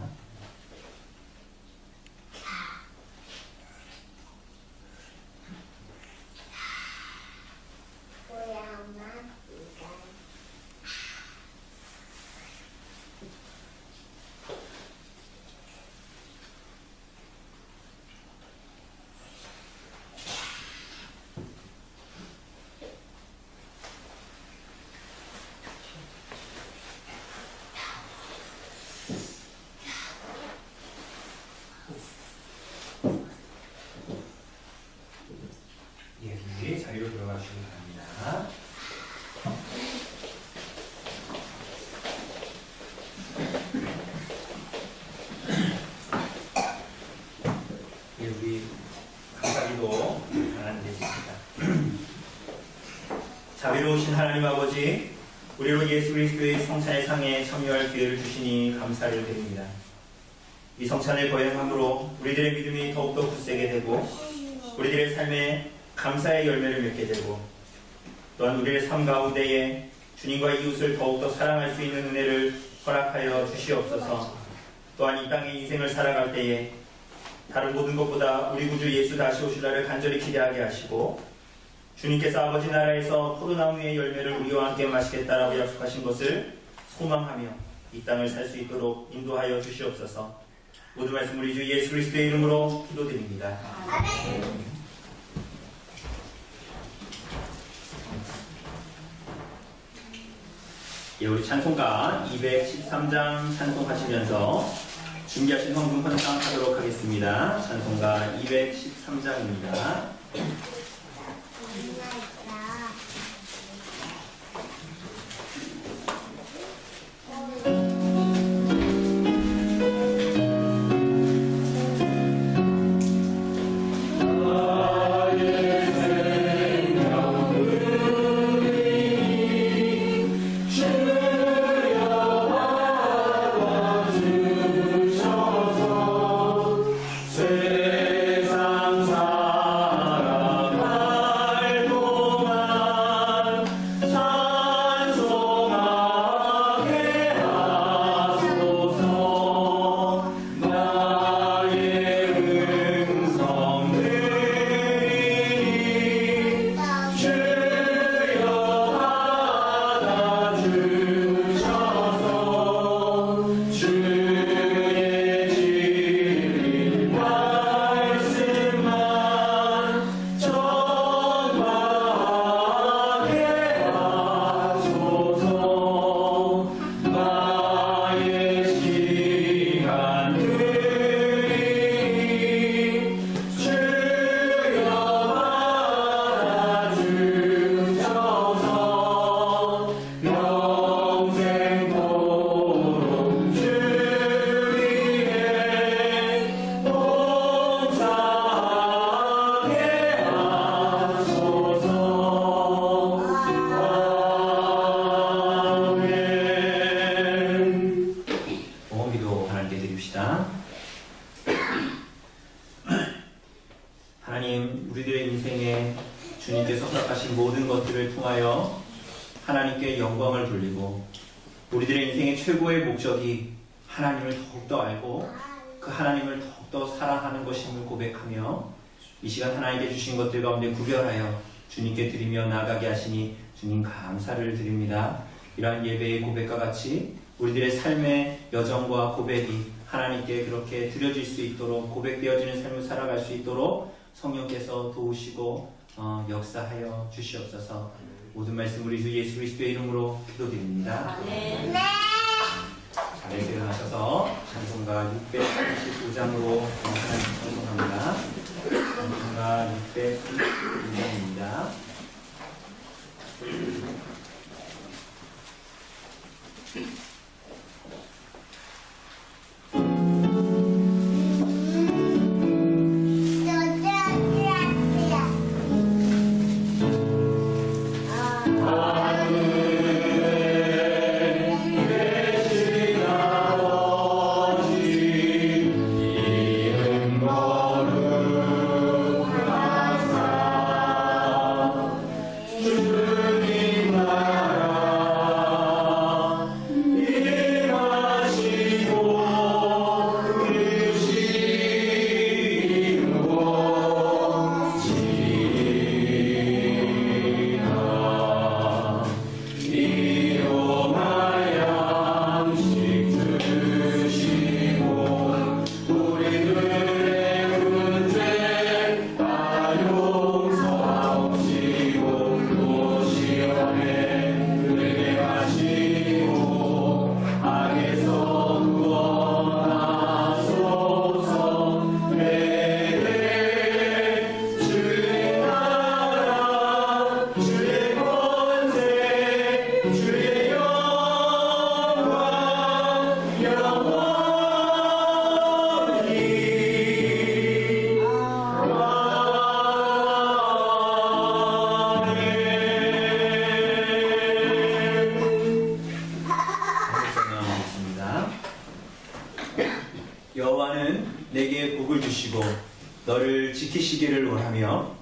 자리로 들어가시기 바랍니다. 우리 감사기도 하나님 되십니다. 자비로우신 하나님 아버지, 우리로 예수 그리스도의 성찬의 상에 참여할 기회를 주시니 감사를 드립니다. 이 성찬을 거행함으로 우리들의 믿음이 더욱더 굳세게 되고 우리들의 삶에 감사의 열매를 맺게 되고 또한 우리의 삶 가운데에 주님과 이웃을 더욱더 사랑할 수 있는 은혜를 허락하여 주시옵소서. 또한 이 땅의 인생을 살아갈 때에 다른 모든 것보다 우리 구주 예수 다시 오실 날을 간절히 기대하게 하시고 주님께서 아버지 나라에서 포도나무 위의 열매를 우리와 함께 마시겠다라고 약속하신 것을 소망하며 이 땅을 살 수 있도록 인도하여 주시옵소서. 모든 말씀 우리 주 예수 그리스도의 이름으로 기도드립니다. 아멘. 예, 우리 찬송가 213장 찬송하시면서 준비하신 헌금 헌상하도록 하겠습니다. 찬송가 213장입니다. 나의 생명을 통하여 하나님께 영광을 돌리고 우리들의 인생의 최고의 목적이 하나님을 더욱더 알고 그 하나님을 더욱더 사랑하는 것임을 고백하며 이 시간 하나님께 주신 것들 가운데 구별하여 주님께 드리며 나아가게 하시니 주님 감사를 드립니다. 이러한 예배의 고백과 같이 우리들의 삶의 여정과 고백이 하나님께 그렇게 드려질 수 있도록 고백되어지는 삶을 살아갈 수 있도록 성령께서 도우시고 역사하여 주시옵소서. 모든 말씀 우리 주 예수 그리스도의 이름으로 기도드립니다. 아멘. 자리에서 일어나셔서 찬송가 639장으로 하나님 찬송합니다. 찬송가 639장입니다. 여호와는 내게 복을 주시고 너를 지키시기를 원하며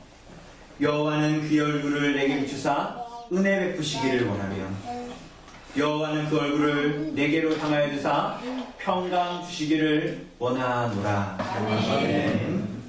여호와는 그의 얼굴을 내게 비추사 은혜 베푸시기를 원하며 여호와는 그 얼굴을 내게로 향하여 두사 평강 주시기를 원하노라. 아멘.